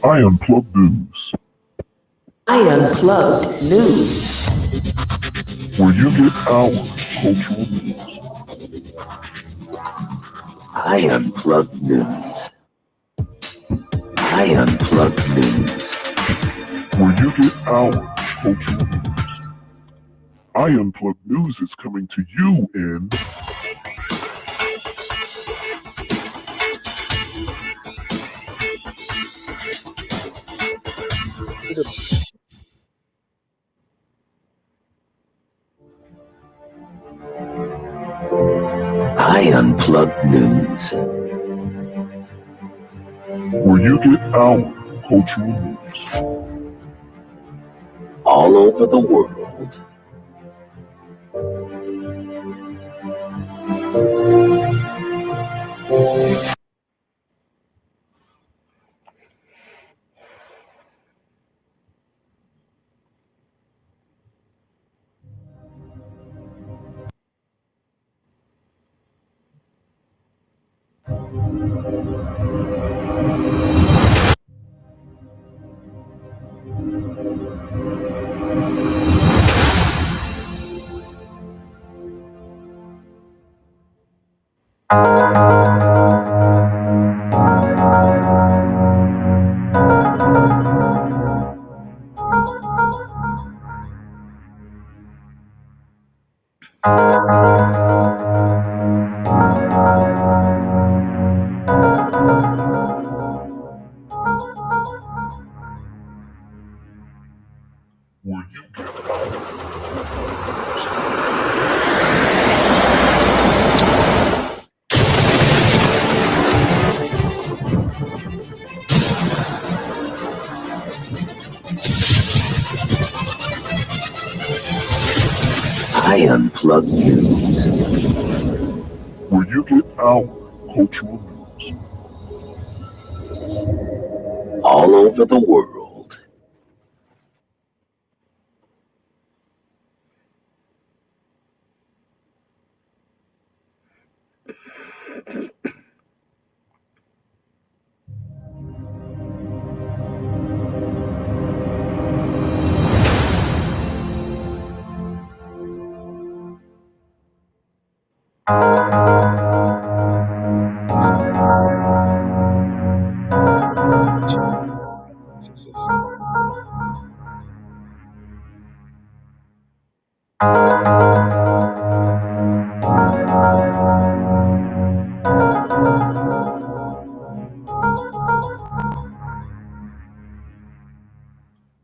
I Unplugged News, I Unplugged News. where you get our cultural news. I Unplugged News. I Unplugged News. Where you get our cultural news. I Unplugged News is coming to you in I Unplugged News. where you get our cultural news. All over the world. Where you get our I Unplugged News. where you get our cultural news. All over the world.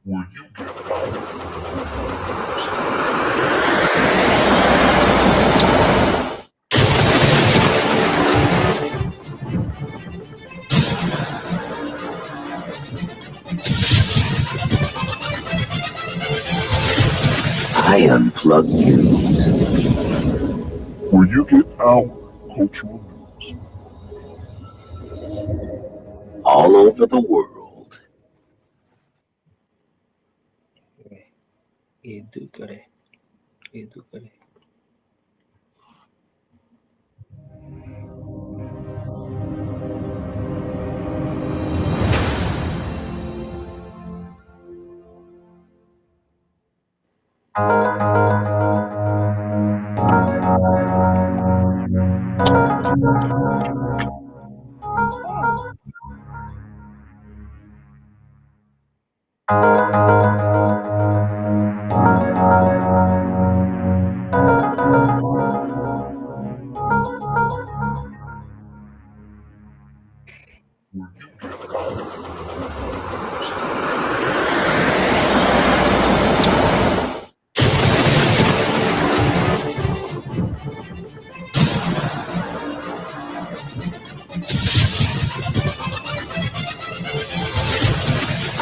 Where you get our I Unplugged News. where you get our cultural news. All over the world. Where you get our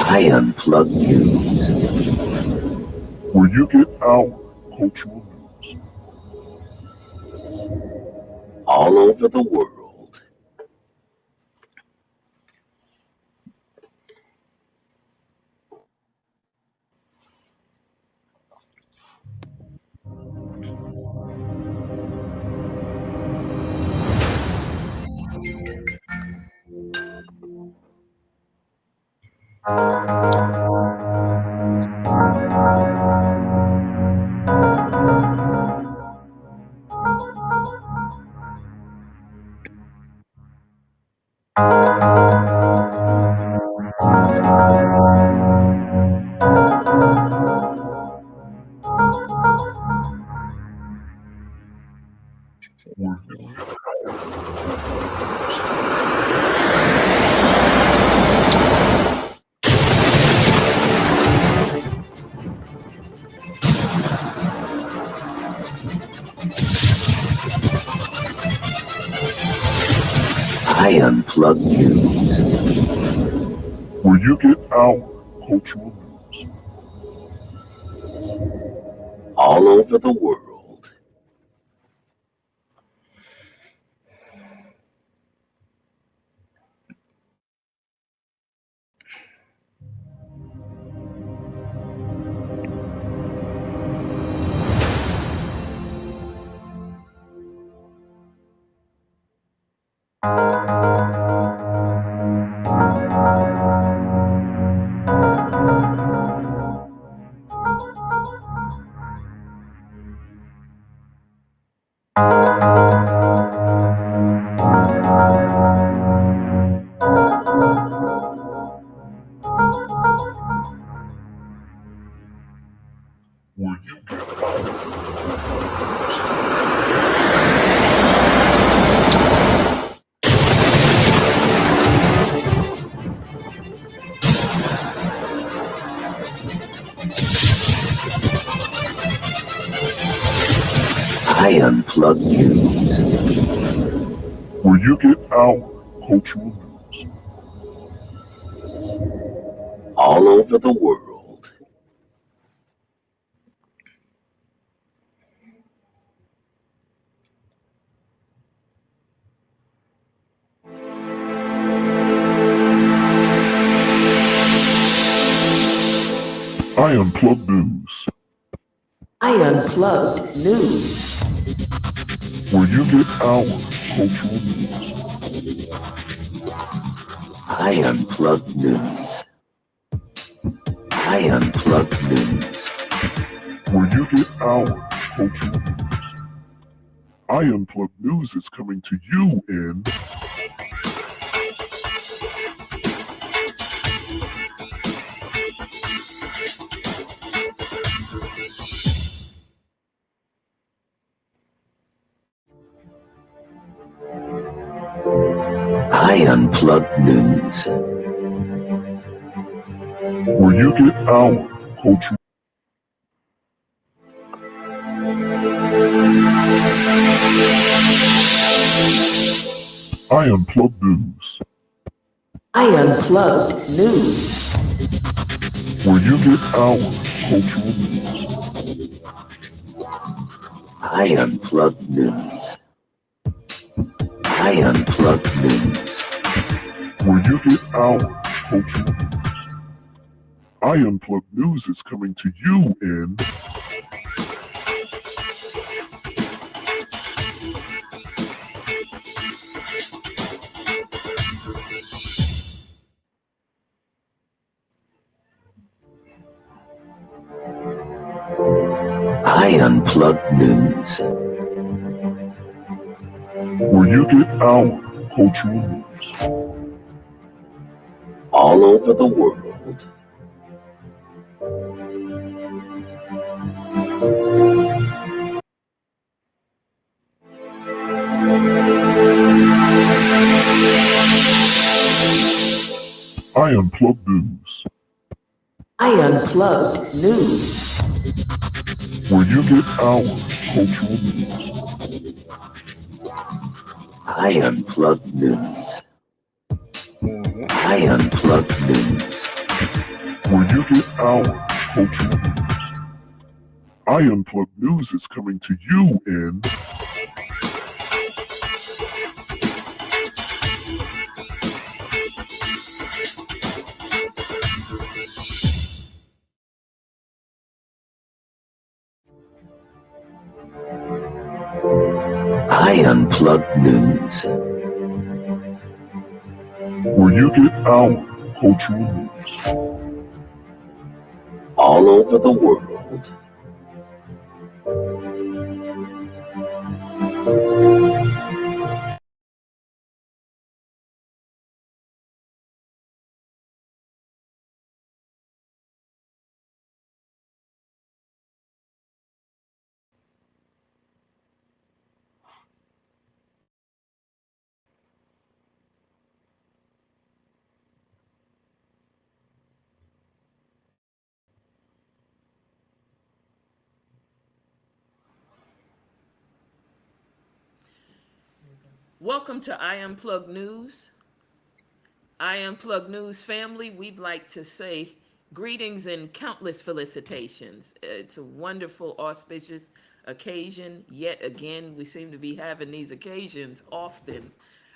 I Unplugged News. where you get our cultural news. All over the world. I Unplugged News. where you get our cultural news. All over the world. Where you get our I Unplugged News. where you get our cultural news. All over the world. I Unplugged News, I Unplugged News. where you get our cultural news. I Unplugged News. I Unplugged News. where you get our cultural news. I Unplugged News is coming to you in I Unplugged News. where you get our cultural. I Unplugged News, I Unplugged News. where you get our cultural news. I Unplugged News. I Unplugged News. where you get our cultural news. I Unplugged News is coming to you in I Unplugged News. where you get our cultural news. All over the world. I Unplugged News, I Unplugged News. where you get our cultural news. I Unplugged News. I Unplugged News. where you get our cultural news. I Unplugged News is coming to you in I Unplugged News. where you get our cultural news. All over the world. Welcome to Unplugged News. Unplugged News family, we'd like to say greetings and countless felicitations. It's a wonderful, auspicious occasion. Yet again, we seem to be having these occasions often,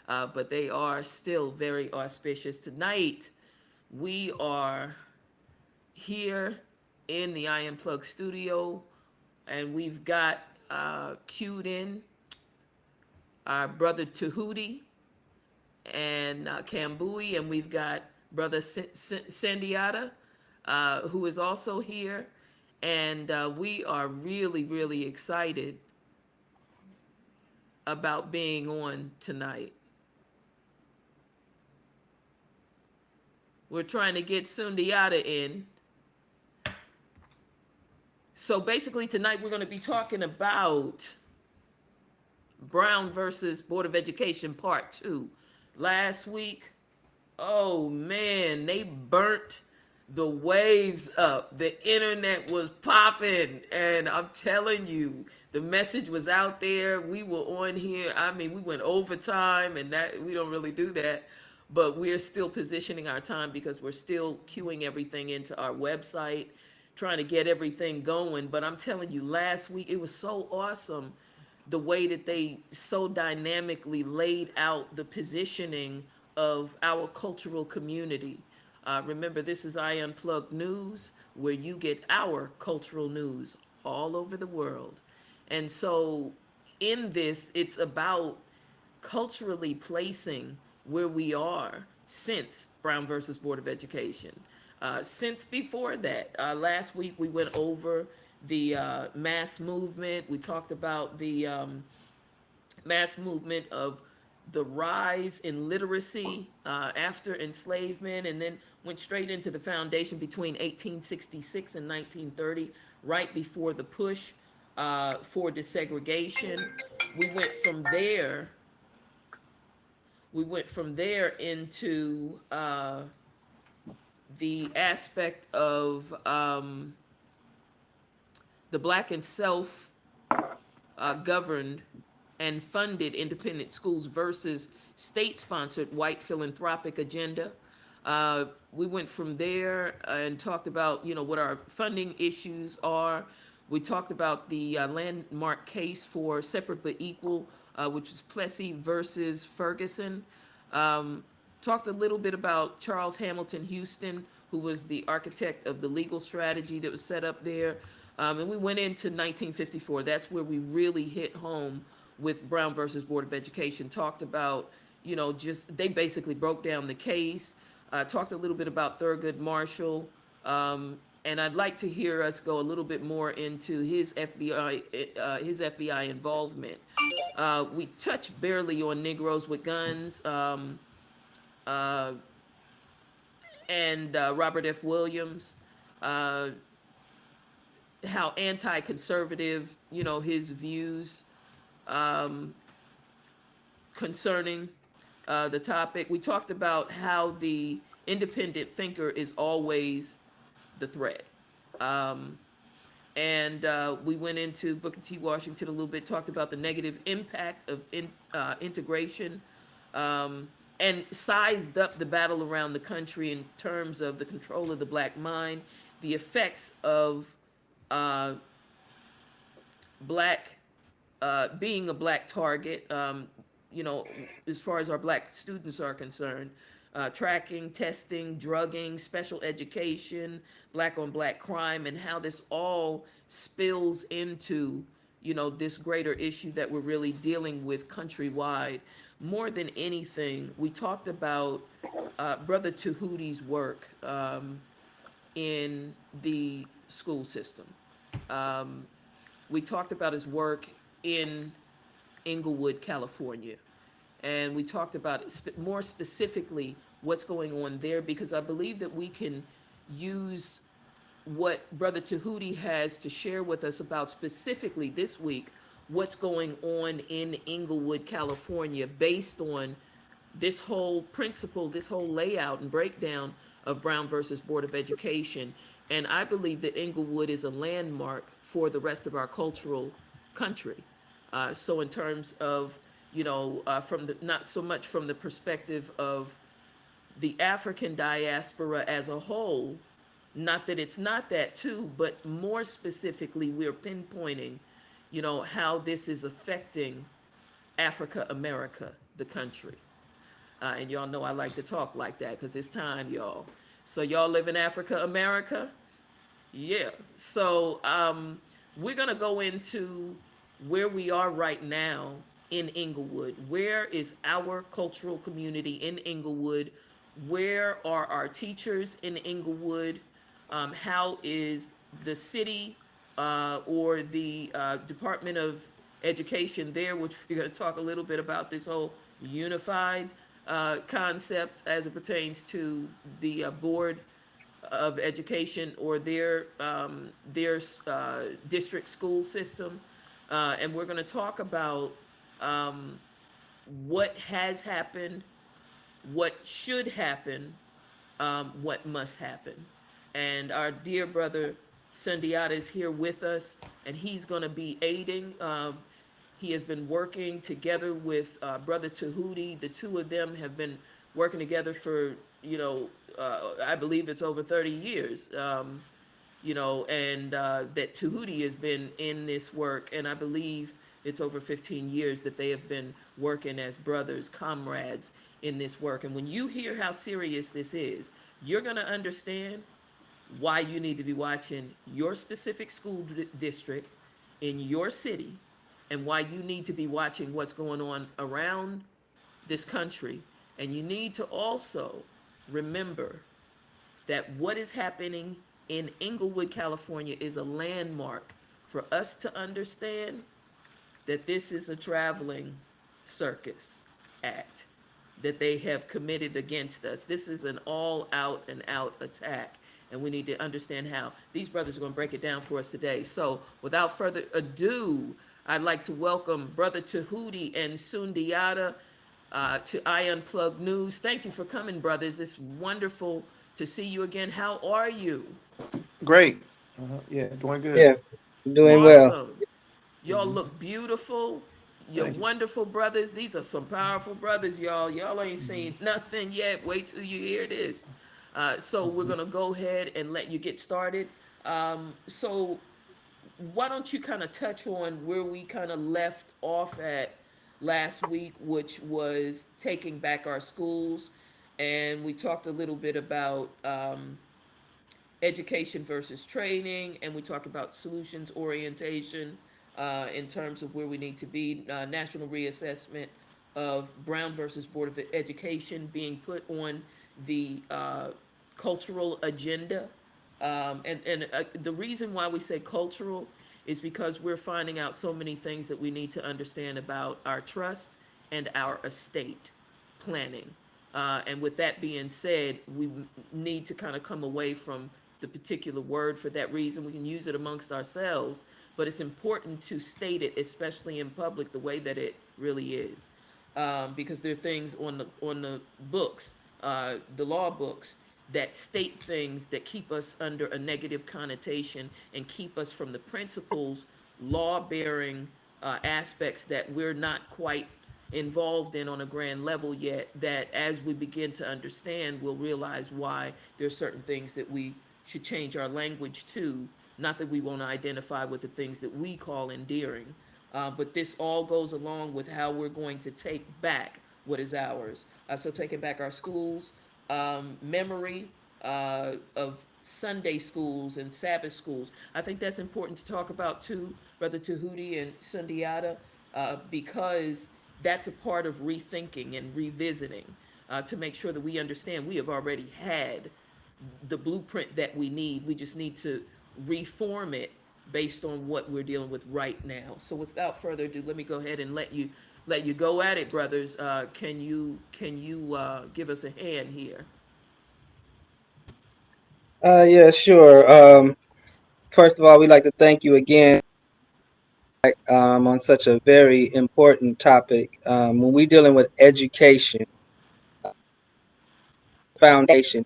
but they are still very auspicious. Tonight, we are here in the Unplugged studio, and we've got cued in our brother Tahuti and Kambui, and we've got brother Sandiata, who is also here, and we are really, really excited about being on tonight. We're trying to get Sundiata in. So basically tonight we're going to be talking about Brown versus Board of Education Part 2. Last week, oh man, they burnt the waves up. The internet was popping, and I'm telling you, the message was out there. We were on here. I mean, we went overtime, and that we don't really do that, but we're still positioning our time because we're still queuing everything into our website, trying to get everything going. But I'm telling you, last week it was so awesome the way that they so dynamically laid out the positioning of our cultural community. Remember, this is Unplugged News, where you get our cultural news all over the world. And so, in this, it's about culturally placing where we are since Brown versus Board of Education. Since before that, last week we went over the mass movement. We talked about the mass movement of the rise in literacy after enslavement, and then went straight into the foundation between 1866 and 1930, right before the push for desegregation. We went from there. We went from there into the aspect of the Black and self governed and funded independent schools versus state-sponsored white philanthropic agenda. We went from there and talked about, what our funding issues are. We talked about the landmark case for separate but equal, which was Plessy versus Ferguson. Talked a little bit about Charles Hamilton Houston, who was the architect of the legal strategy that was set up there. And we went into 1954. That's where we really hit home with Brown versus Board of Education. Talked about, they basically broke down the case. Talked a little bit about Thurgood Marshall. And I'd like to hear us go a little bit more into his FBI involvement. We touched barely on Negroes with Guns. And Robert F. Williams, how anti-conservative, his views concerning the topic. We talked about how the independent thinker is always the threat. And we went into Booker T. Washington a little bit, talked about the negative impact of integration, and sized up the battle around the country in terms of the control of the black mind, the effects of black being a black target, as far as our black students are concerned, tracking, testing, drugging, special education, black on black crime, and how this all spills into, this greater issue that we're really dealing with countrywide. more than anything, we talked about Brother Tahuti's work in the school system. Um, we talked about his work in Inglewood, California. And we talked about more specifically what's going on there because I believe that we can use what Brother Tahuti has to share with us about specifically this week what's going on in Inglewood, California, based on this whole principle, this whole layout and breakdown of Brown versus Board of Education. And I believe that Inglewood is a landmark for the rest of our cultural country. So in terms of, from the not so much from the perspective of the African diaspora as a whole, not that it's not that too, but more specifically, we're pinpointing, how this is affecting Africa America, the country. And y'all know I like to talk like that because it's time, y'all. So y'all live in Africa America? Yeah. So we're going to go into where we are right now in Inglewood. Where is our cultural community in Inglewood? Where are our teachers in Inglewood? How is the city or the Department of Education there, which we're going to talk a little bit about this whole unified concept as it pertains to the Board of Education or their district school system, and we're going to talk about um, what has happened, what should happen, what must happen. And our dear brother Sundiata is here with us, and he's going to be aiding. He has been working together with Brother Tahuti. The two of them have been working together for, I believe it's over 30 years, and that Tahuti has been in this work, and I believe it's over 15 years that they have been working as brothers, comrades in this work. And when you hear how serious this is, you're going to understand why you need to be watching your specific school district in your city and why you need to be watching what's going on around this country. And you need to also remember that what is happening in Inglewood, California is a landmark for us to understand that this is a traveling circus act that they have committed against us. This is an all out and out attack. And we need to understand how these brothers are going to break it down for us today. So without further ado, I'd like to welcome Brother Tahuti and Sundiata to Unplugged News. Thank you for coming, brothers. It's wonderful to see you again. How are you? Great. Yeah, doing good. Yeah, doing well. Awesome. Y'all look beautiful. You're Thank you. wonderful brothers. These are some powerful brothers, y'all. Y'all ain't seen nothing yet. Wait till you hear this. So we're going to go ahead and let you get started. So why don't you kind of touch on where we kind of left off at last week, which was taking back our schools. And we talked a little bit about education versus training, and we talked about solutions orientation in terms of where we need to be, national reassessment of Brown versus Board of Education being put on the cultural agenda. And the reason why we say cultural is because we're finding out so many things that we need to understand about our trust and our estate planning. And with that being said, we need to kind of come away from the particular word for that reason. We can use it amongst ourselves, but it's important to state it, especially in public, the way that it really is. Because there are things on the books, the law books, that state things that keep us under a negative connotation and keep us from the principles, law-bearing aspects that we're not quite involved in on a grand level yet, that as we begin to understand, we'll realize why there's certain things that we should change our language to. Not that we won't identify with the things that we call endearing, but this all goes along with how we're going to take back what is ours. So taking back our schools, memory of Sunday schools and Sabbath schools. I think that's important to talk about too, Brother Tahuti and Sundiata, because that's a part of rethinking and revisiting to make sure that we understand we have already had the blueprint that we need. We just need to reform it based on what we're dealing with right now. So without further ado, let me go ahead and let you go at it, brothers. Can you give us a hand here? Yeah, sure. First of all, we'd like to thank you again on such a very important topic. When we're dealing with education, foundation,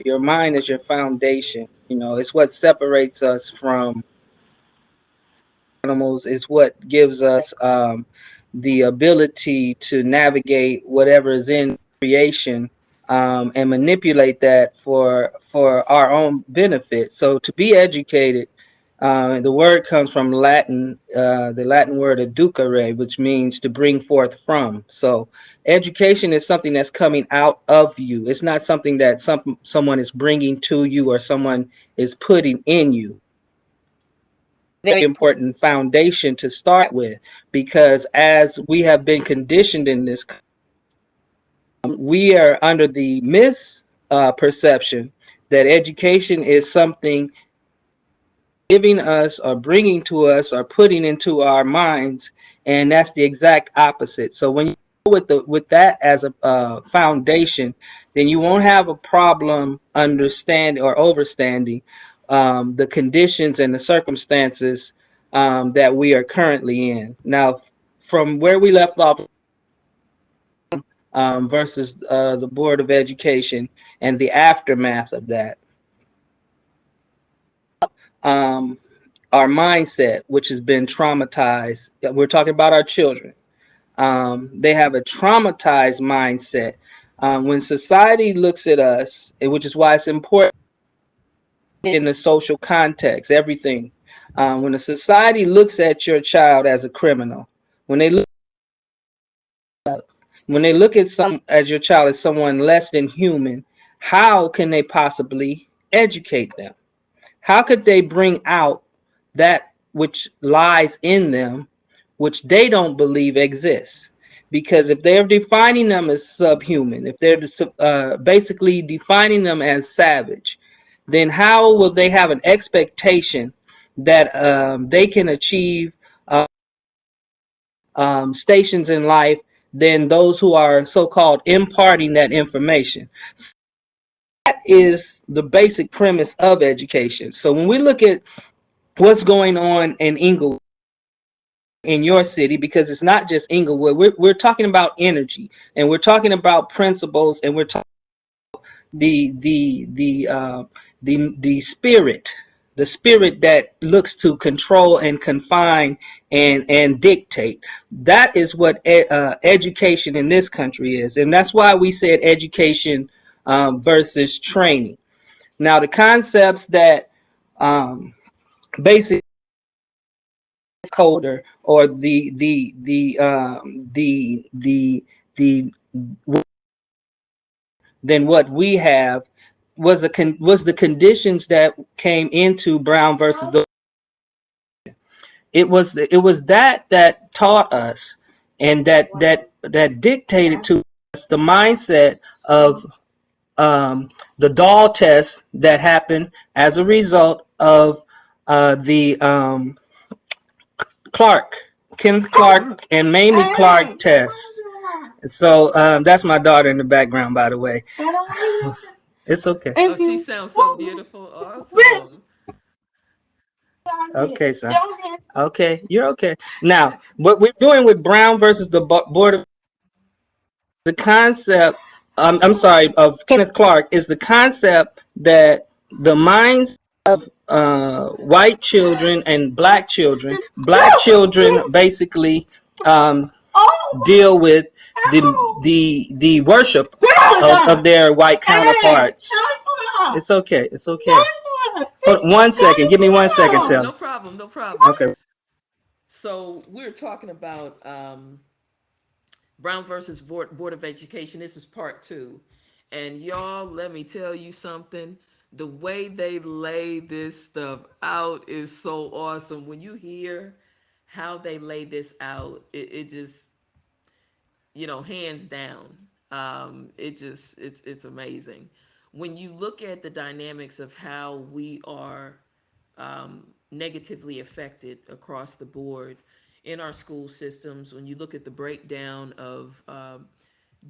your mind is your foundation. You know, it's what separates us from animals, is what gives us the ability to navigate whatever is in creation and manipulate that for our own benefit. So to be educated, the word comes from Latin, the Latin word educare, which means to bring forth from. So education is something that's coming out of you. It's not something that someone is bringing to you or someone is putting in you. Very important foundation to start with, because as we have been conditioned in this, we are under the misperception that education is something giving us or bringing to us or putting into our minds, and that's the exact opposite. So when you go with that as a foundation, then you won't have a problem understanding or overstanding the conditions and the circumstances that we are currently in. Now, from where we left off versus the Board of Education and the aftermath of that. Our mindset, which has been traumatized. We're talking about our children. They have a traumatized mindset. When society looks at us, which is why it's important in the social context, everything. When a society looks at your child as a criminal, when they look at your child as someone less than human, how can they possibly educate them? How could they bring out that which lies in them, which they don't believe exists? Because if they're defining them as subhuman, if they're basically defining them as savage, then how will they have an expectation that they can achieve stations in life than those who are so-called imparting that information? That is the basic premise of education. So when we look at what's going on in Inglewood, in your city, because it's not just Inglewood, we're talking about energy, and we're talking about principles, and we're talking the the the uh, the spirit, the spirit that looks to control and confine and dictate. That is what education in this country is, and that's why we said education versus training. Now, the concepts that basically colder or the than what we have was the conditions that came into Brown versus the. It was that taught us, and that dictated to us the mindset of the doll test that happened as a result of the Clark, Kenneth Clark, and Mamie Clark tests. So that's my daughter in the background, by the way. It's okay. Oh, she sounds so beautiful. Awesome. Okay, son. Okay, you're okay. Now, what we're doing with Brown versus the Board of the concept, I'm sorry, of Kenneth Clark is the concept that the minds of white children and black children basically deal with the worship of their white counterparts. It's okay. It's okay. Hold 1 second. Give me 1 second, No, Sel. no problem. No problem. Okay. So we're talking about Brown versus Board of Education. This is part two. And y'all, let me tell you something. The way they lay this stuff out is so awesome. When you hear how they lay this out, it just hands down. It's amazing when you look at the dynamics of how we are negatively affected across the board in our school systems. When you look at the breakdown of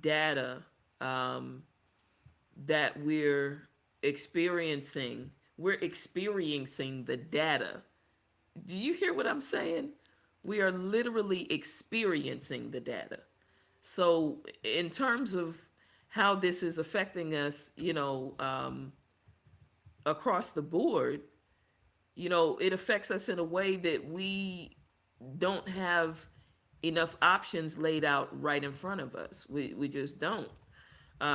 data um, that we're experiencing the data. Do you hear what I'm saying? We are literally experiencing the data. So, in terms of how this is affecting us, across the board, it affects us in a way that we don't have enough options laid out right in front of us. We just don't.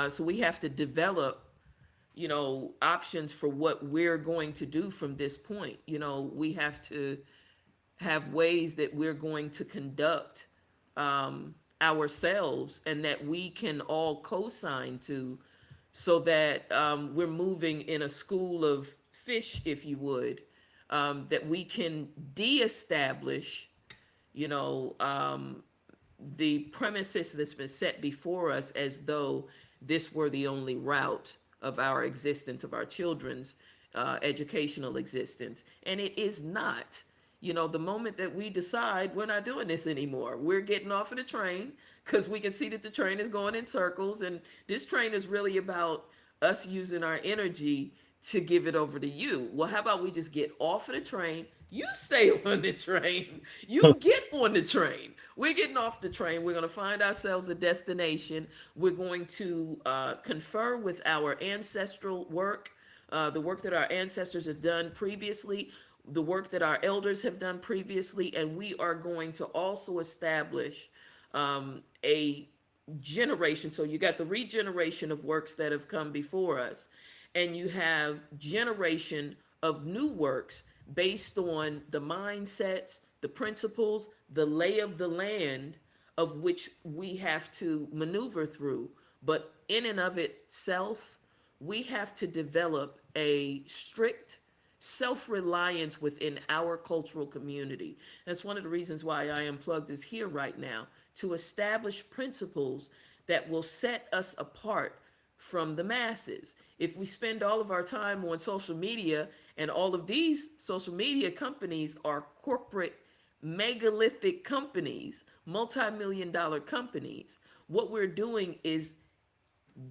So we have to develop, options for what we're going to do from this point. We have to have ways that we're going to conduct ourselves and that we can all co-sign to, so that we're moving in a school of fish, if you would, that we can de-establish, you know, um, the premises that's been set before us as though this were the only route of our existence, of our children's educational existence. And it is not. The moment that we decide we're not doing this anymore, we're getting off of the train because we can see that the train is going in circles. And this train is really about us using our energy to give it over to you. Well, how about we just get off of the train? You stay on the train. You get on the train. We're getting off the train. We're going to find ourselves a destination. We're going to confer with our ancestral work, the work that our ancestors have done previously, the work that our elders have done previously, and we are going to also establish a generation. So you got the regeneration of works that have come before us, and you have generation of new works based on the mindsets, the principles, the lay of the land of which we have to maneuver through. But in and of itself, we have to develop a strict self-reliance within our cultural community. That's one of the reasons why I Unplugged is here right now, to establish principles that will set us apart from the masses. If we spend all of our time on social media, and all of these social media companies are corporate megalithic companies, multi-million dollar companies, what we're doing is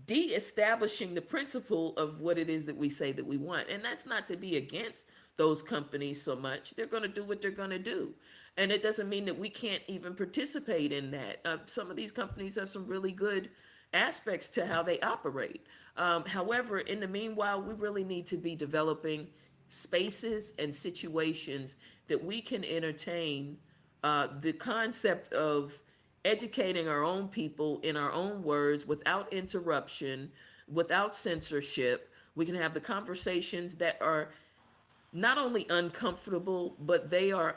de-establishing the principle of what it is that we say that we want. And that's not to be against those companies so much. They're going to do what they're going to do. And it doesn't mean that we can't even participate in that. Some of these companies have some really good aspects to how they operate. However, in the meanwhile, we really need to be developing spaces and situations that we can entertain the concept of educating our own people in our own words, without interruption, without censorship. We can have the conversations that are not only uncomfortable, but they are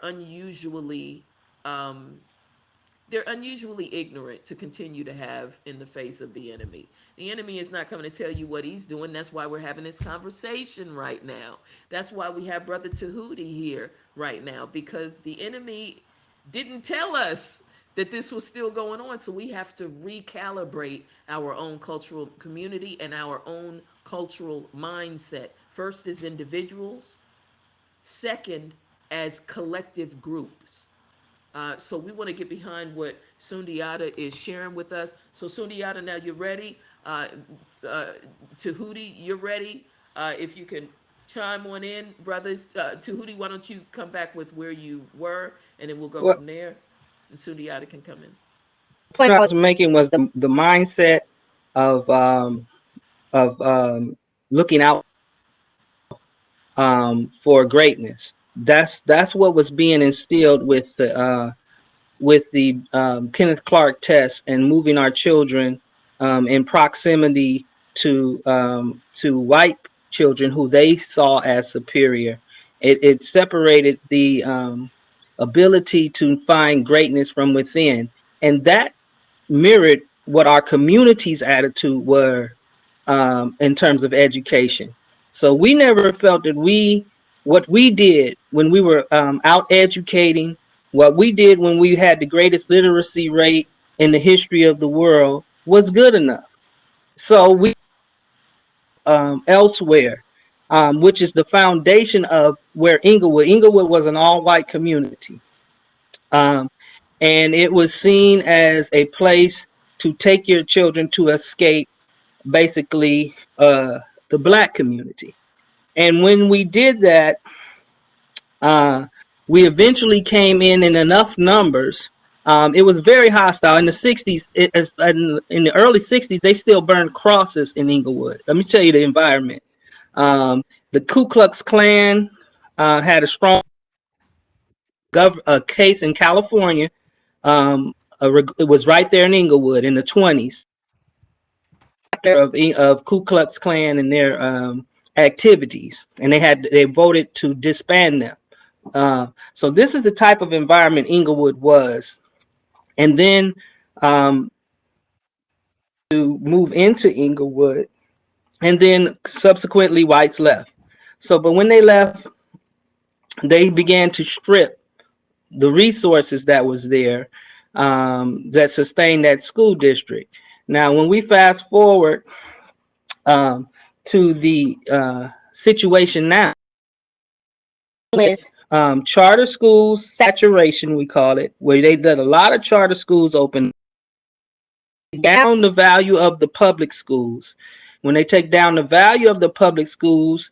they're unusually ignorant to continue to have in the face of the enemy. The enemy is not coming to tell you what he's doing. That's why we're having this conversation right now. That's why we have Brother Tahuti here right now, because the enemy didn't tell us that this was still going on. So we have to recalibrate our own cultural community and our own cultural mindset. First, as individuals. Second, as collective groups. So we want to get behind what Sundiata is sharing with us. So Sundiata, now you're ready. Tahuti, you're ready. If you can chime on in, brothers. Tahuti, why don't you come back with where you were, and then we'll go Well, from there. And Sundiata can come in. the point I was making was the mindset of looking out for greatness. That's what was being instilled with the Kenneth Clark test, and moving our children in proximity to white children who they saw as superior. It separated the ability to find greatness from within, and that mirrored what our community's attitude were in terms of education. So we never felt that what we did when we were out educating, what we did when we had the greatest literacy rate, in the history of the world was good enough. So we elsewhere, which is the foundation of where Inglewood was an all-white community. Um, and it was seen as a place to take your children to escape basically the black community. And when we did that, we eventually came in enough numbers. It was very hostile in the 60s. In the early 60s, they still burned crosses in Inglewood. Let me tell you the environment. The Ku Klux Klan had a strong case in California. It was right there in Inglewood in the 20s of Ku Klux Klan and their activities, and they voted to disband them. So this is the type of environment Inglewood was, and then to move into Inglewood, and then subsequently whites left. So, but when they left, they began to strip the resources that was there that sustained that school district. Now, when we fast forward to the situation now with charter schools saturation, we call it, where they let a lot of charter schools open down the value of the public schools. When they take down the value of the public schools,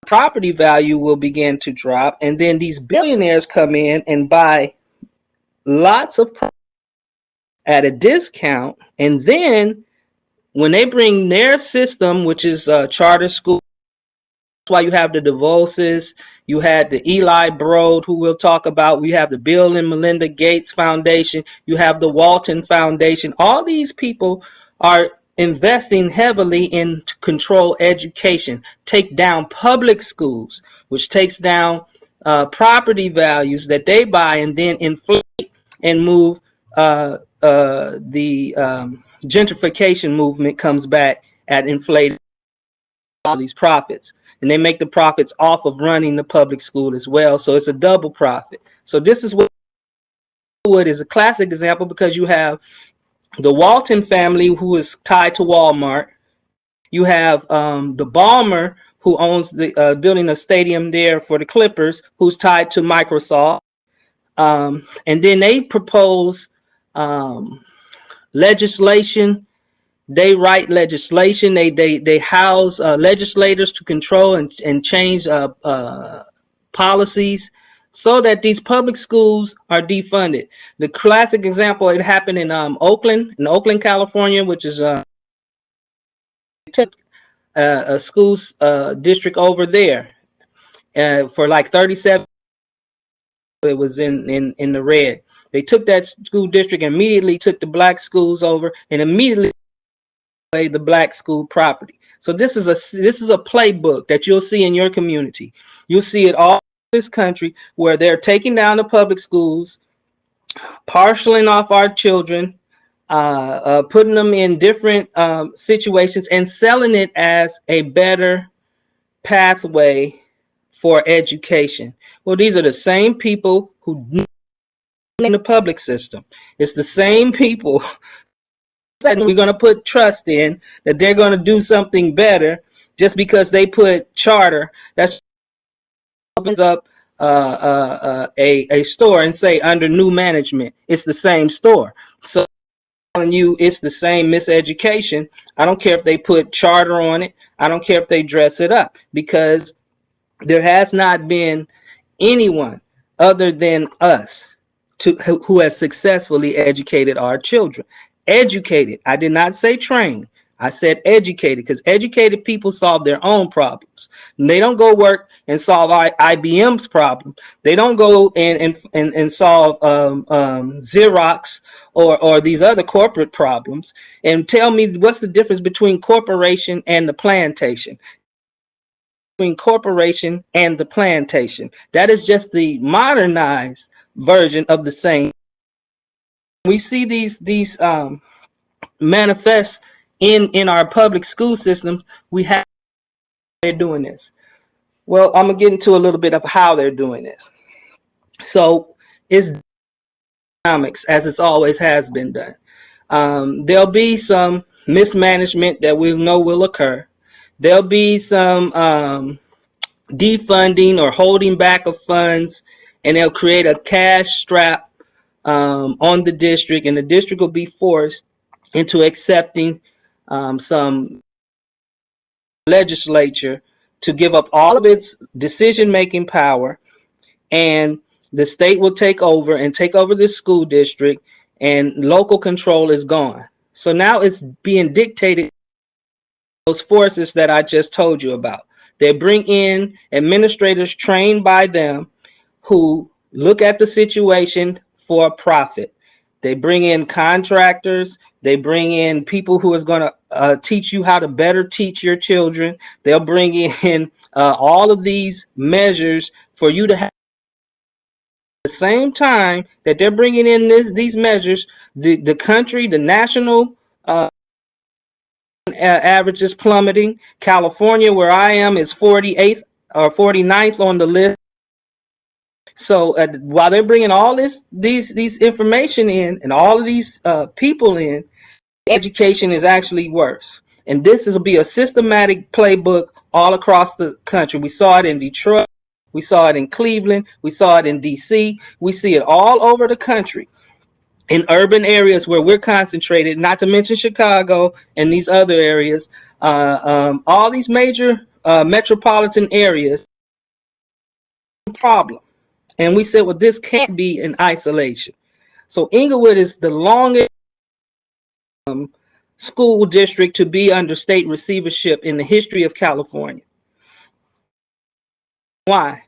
property value will begin to drop, and then these billionaires come in and buy lots of property at a discount, and then when they bring their system, which is charter school, that's why you have the DeVoses, you had the Eli Broad, who we'll talk about, we have the Bill and Melinda Gates Foundation, you have the Walton Foundation. All these people are investing heavily in to control education, take down public schools, which takes down property values that they buy, and then inflate and move the gentrification movement comes back at inflated all these profits, and they make the profits off of running the public school as well. So it's a double profit. So this is what is a classic example, because you have the Walton family, who is tied to Walmart. You have the Ballmer, who owns the building a stadium there for the Clippers, who's tied to Microsoft. And then they propose legislation. They write legislation. They house legislators to control and change policies so that these public schools are defunded. The classic example, it happened in Oakland, California, which is took a school district over there for like 37. It was in the red. They took that school district, immediately took the black schools over, and immediately the black school property. So this is a playbook that you'll see in your community. You'll see it all in this country, where they're taking down the public schools, parceling off our children, putting them in different situations, and selling it as a better pathway for education. Well, these are the same people who in the public system. It's the same people that we're going to put trust in that they're going to do something better just because they put charter. That opens up a store and say under new management, it's the same store. So I'm telling you, it's the same miseducation. I don't care if they put charter on it. I don't care if they dress it up, because there has not been anyone other than us who has successfully educated our children. Educated. I did not say trained. I said educated, because educated people solve their own problems. And they don't go work and solve IBM's problem. They don't go and solve Xerox or these other corporate problems. And tell me, what's the difference between corporation and the plantation? Between corporation and the plantation. That is just the modernized version of the same. We see these manifest in our public school system. We have they're doing this. Well, I'm gonna get into a little bit of how they're doing this. So it's economics as it's always has been done. There'll be some mismanagement that we know will occur. There'll be some defunding or holding back of funds, and they'll create a cash strap on the district, and the district will be forced into accepting some legislature to give up all of its decision-making power, and the state will take over the school district, and local control is gone. So now it's being dictated those forces that I just told you about. They bring in administrators trained by them who look at the situation for profit. They bring in contractors. They bring in people who is going to teach you how to better teach your children. They'll bring in all of these measures for you to have. At the same time that they're bringing in these measures, the country, the national average is plummeting. California, where I am, is 48th or 49th on the list. So while they're bringing all these information in and all of these people in, education is actually worse. And this will be a systematic playbook all across the country. We saw it in Detroit. We saw it in Cleveland. We saw it in DC. We see it all over the country in urban areas where we're concentrated, not to mention Chicago and these other areas. All these major metropolitan areas problem. And we said, well, this can't be in isolation. So Inglewood is the longest school district to be under state receivership in the history of California. Why?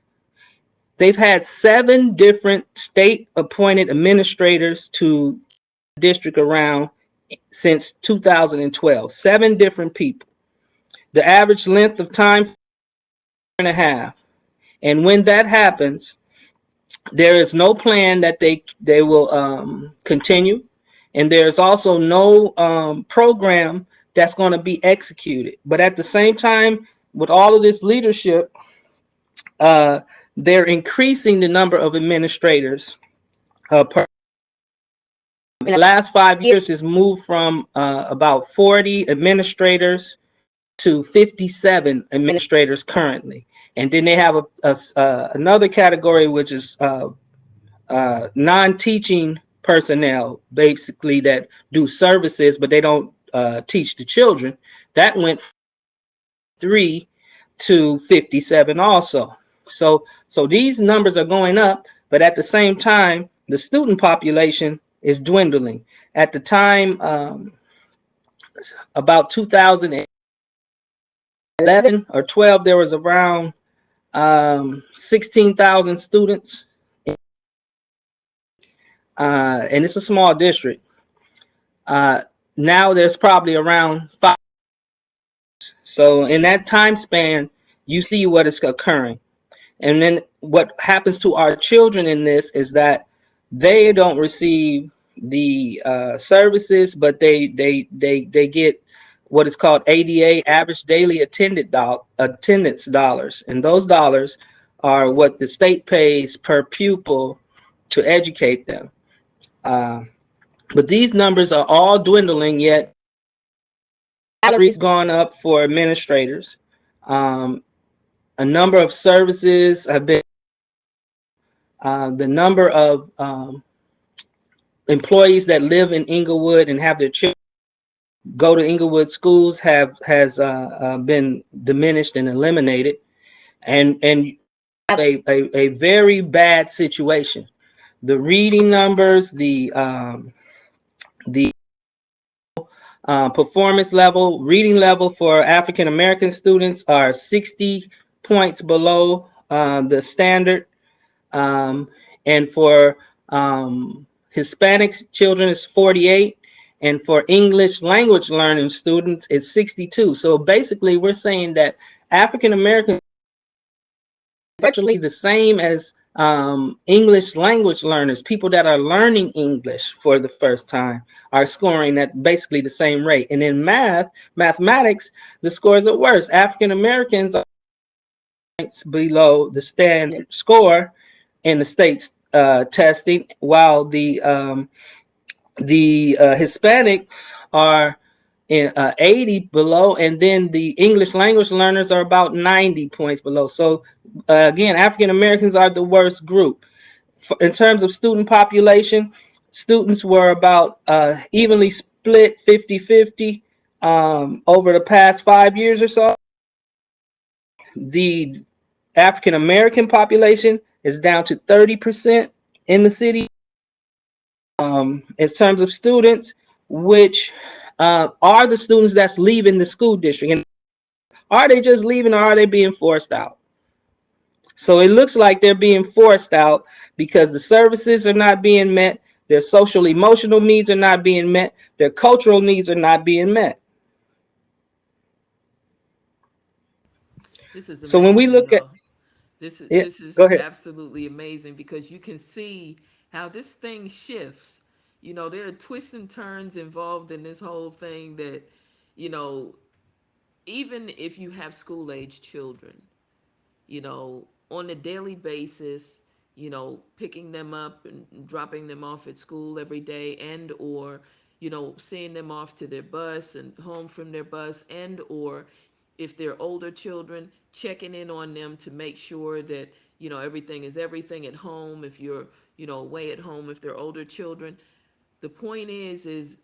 They've had 7 different state-appointed administrators to the district around since 2012. 7 different people. The average length of time, 4.5. And when that happens, there is no plan that they will continue, and there's also no program that's going to be executed. But at the same time, with all of this leadership, they're increasing the number of administrators per. In the last 5 years, has moved from about 40 administrators to 57 administrators currently. And then they have another category, which is non-teaching personnel, basically, that do services, but they don't teach the children. That went from 3 to 57 also. So these numbers are going up, but at the same time, the student population is dwindling. At the time, about 2011 or 12, there was around 16,000 students, and it's a small district. Now there's probably around 5. So in that time span, you see what is occurring. And then what happens to our children in this is that they don't receive the services, but they get what is called ADA, average daily attendance dollars. And those dollars are what the state pays per pupil to educate them. But these numbers are all dwindling, yet salaries gone up for administrators. A number of services have been, the number of employees that live in Inglewood and have their children go to Inglewood schools has been diminished and eliminated, and a very bad situation. The reading numbers, the performance level, reading level for African American students are 60 points below the standard, and for Hispanic children is 48. And for English language learning students, it's 62. So basically, we're saying that African Americans are virtually the same as English language learners, people that are learning English for the first time, are scoring at basically the same rate. And in mathematics, the scores are worse. African Americans are below the standard score in the state's testing, while the Hispanic are in 80 below, and then the English language learners are about 90 points below. So again, African Americans are the worst group. In terms of student population, students were about evenly split 50-50 over the past 5 years or so. The African American population is down to 30% in the city. In terms of students, which are the students that's leaving the school district, and are they just leaving, or are they being forced out? So it looks like they're being forced out because the services are not being met, their social emotional needs are not being met, their cultural needs are not being met. This is So when we amazing, look at y'all. This is it, this go is ahead. absolutely amazing because you can see how this thing shifts. You know, there are twists and turns involved in this whole thing that, you know, even if you have school age children, you know, on a daily basis, you know, picking them up and dropping them off at school every day, and or, you know, seeing them off to their bus and home from their bus, and or if they're older children, checking in on them to make sure that, you know, everything is everything at home if you're, you know, away at home if they're older children. The point is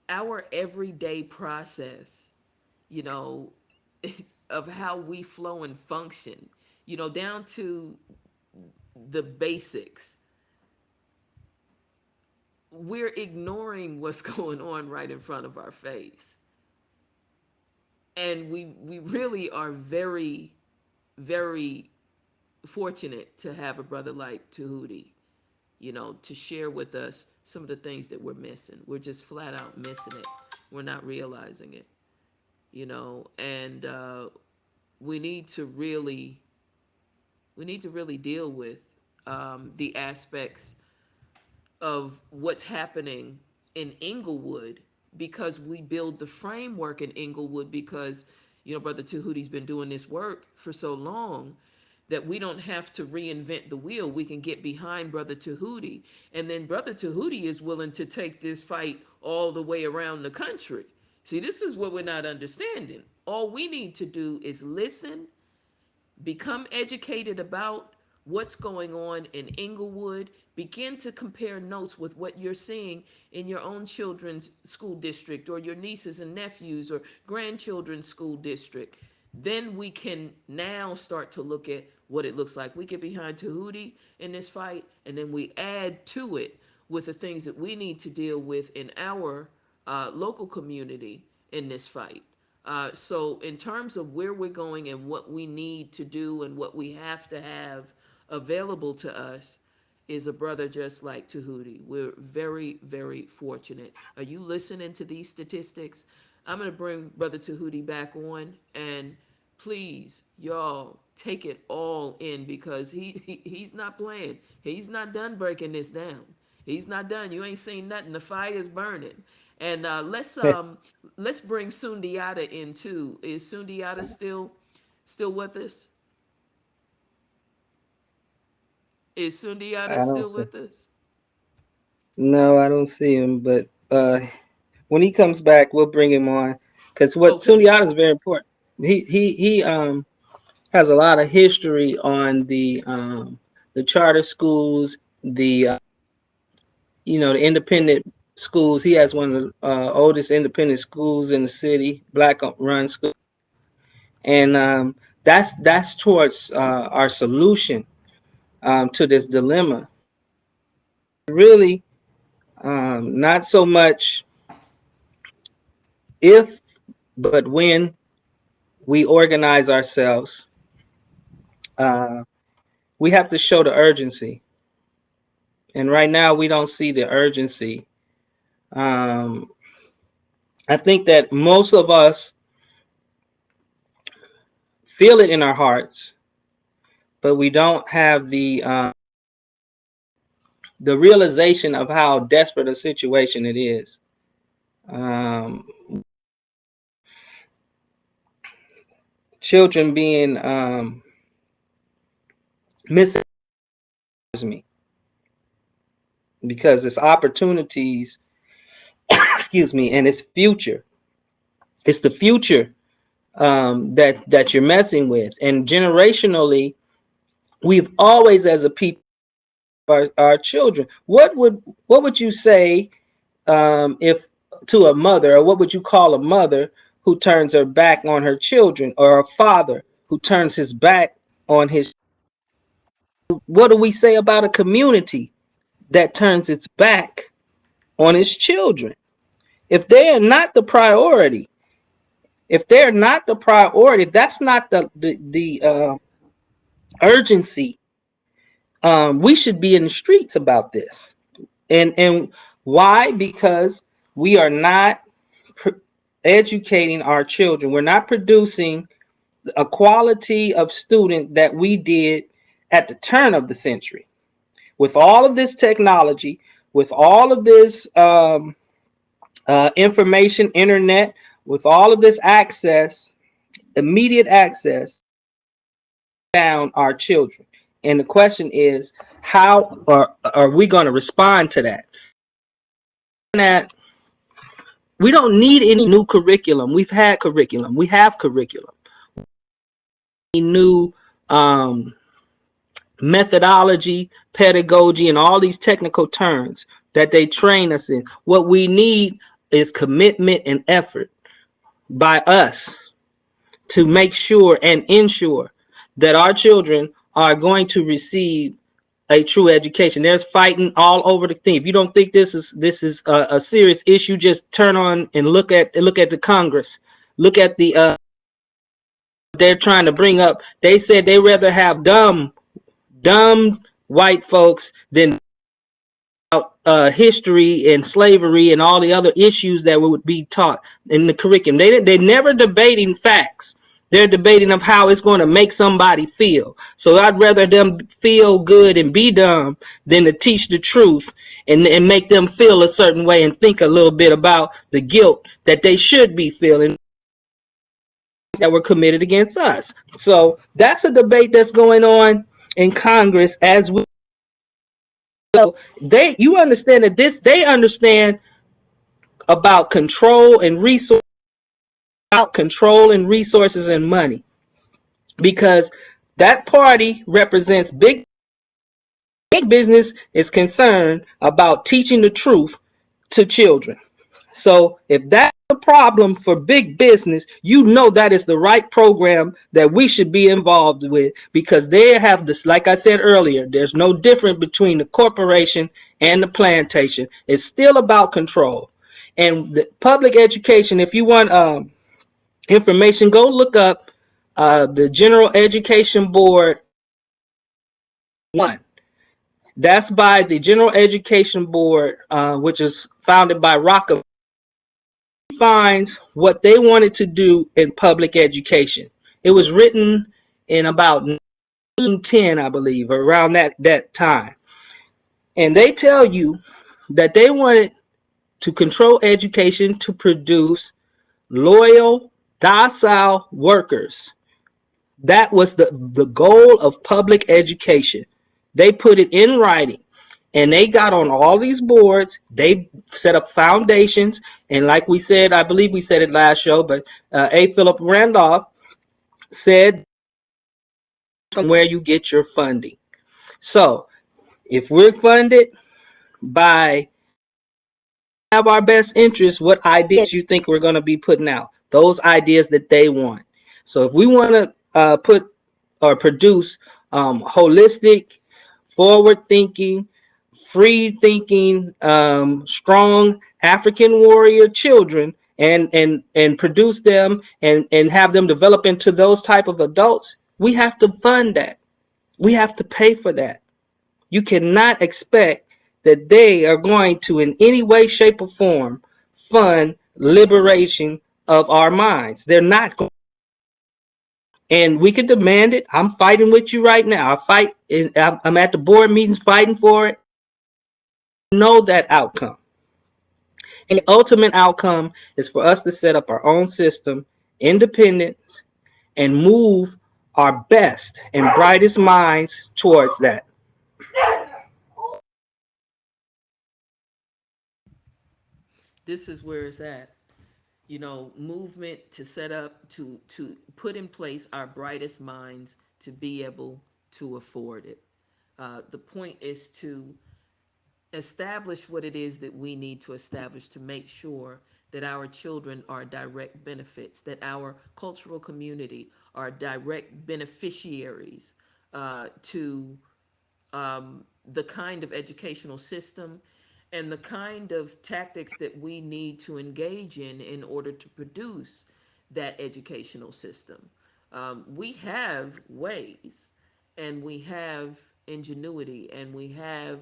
our everyday process, you know, of how we flow and function, you know, down to the basics. We're ignoring what's going on right in front of our face. And we really are very, very fortunate to have a brother like Tahuti, you know, to share with us some of the things that we're missing. We're just flat out missing it. We're not realizing it, you know, and we need to really deal with the aspects of what's happening in Inglewood, because we build the framework in Inglewood because, you know, Brother Tahuti's been doing this work for so long that we don't have to reinvent the wheel. We can get behind Brother Tahuti. And then Brother Tahuti is willing to take this fight all the way around the country. See, this is what we're not understanding. All we need to do is listen, become educated about what's going on in Inglewood, begin to compare notes with what you're seeing in your own children's school district or your nieces and nephews or grandchildren's school district. Then we can now start to look at what it looks like. We get behind Tahuti in this fight, and then we add to it with the things that we need to deal with in our local community in this fight. So, in terms of where we're going and what we need to do and what we have to have available to us, is a brother just like Tahuti. We're very, very fortunate. Are you listening to these statistics? I'm going to bring Brother Tahuti back on, and please, y'all, take it all in because he's not playing. He's not done breaking this down. He's not done. You ain't seen nothing. The fire's burning. And let's bring Sundiata in too. Is Sundiata still with us? Is Sundiata I don't still see. with us? No, I don't see him. But when he comes back, we'll bring him on because what Okay. Sunyata is very important. He has a lot of history on the charter schools, the the independent schools. He has one of the oldest independent schools in the city, black run school, and that's towards our solution to this dilemma. Really, not so much if, but when we organize ourselves, uh, we have to show the urgency. And right now, we don't see the urgency. Um, I think that most of us feel it in our hearts, but we don't have the realization of how desperate a situation it is. Um, Children being missing me. because it's opportunities, excuse me, and it's future. It's the future that you're messing with. And generationally, we've always, as a people, our children. What would you say if to a mother, or what would you call a mother who turns her back on her children, or a father who turns his back on his? What do we say about a community that turns its back on its children? If they are not the priority, if they're not the priority, if that's not the urgency, we should be in the streets about this. And why? Because we are not educating our children. We're not producing a quality of student that we did at the turn of the century. With all of this technology, with all of this information, internet, with all of this access, immediate access, down our children. And the question is, how are we going to respond to that? That we don't need any new curriculum. We've had curriculum. We have curriculum. New methodology, pedagogy, and all these technical terms that they train us in. What we need is commitment and effort by us to make sure and ensure that our children are going to receive a true education. There's fighting all over the thing. If you don't think this is a serious issue, just turn on and look at the Congress. Look at the they're trying to bring up. They said they rather have dumb white folks than history and slavery and all the other issues that would be taught in the curriculum. They're never debating facts. They're debating of how it's going to make somebody feel. So I'd rather them feel good and be dumb than to teach the truth and make them feel a certain way and think a little bit about the guilt that they should be feeling that were committed against us. So that's a debate that's going on in Congress as we. So you understand that they understand about control and resources and money, because that party represents big business is concerned about teaching the truth to children. So if that's a problem for big business, you know that is the right program that we should be involved with, because they have this, like I said earlier, there's no difference between the corporation and the plantation. It's still about control. And the public education, if you want information, go look up the General Education Board 1. That's by the General Education Board, which is founded by Rockefeller. Finds what they wanted to do in public education. It was written in about 1910, I believe, around that time. And they tell you that they wanted to control education to produce loyal, docile workers. That was the goal of public education. They put it in writing. And they got on all these boards. They set up foundations. And like we said, I believe we said it last show, but A. Philip Randolph said where you get your funding. So if we're funded by have our best interests, what ideas you think we're going to be putting out? Those ideas that they want. So if we want to put or produce holistic, forward-thinking, free-thinking, strong African warrior children, and produce them and have them develop into those type of adults, we have to fund that. We have to pay for that. You cannot expect that they are going to, in any way, shape, or form, fund liberation of our minds. They're not going. And we can demand it. I'm fighting with you right now. I'm at the board meetings fighting for it. Know that outcome. And the ultimate outcome is for us to set up our own system, independent, and move our best and brightest minds towards that. this is where it's at. You know, movement to set up to put in place our brightest minds to be able to afford it. The point is to establish what it is that we need to establish to make sure that our children are direct benefits, that our cultural community are direct beneficiaries to the kind of educational system and the kind of tactics that we need to engage in order to produce that educational system. We have ways and we have ingenuity and we have,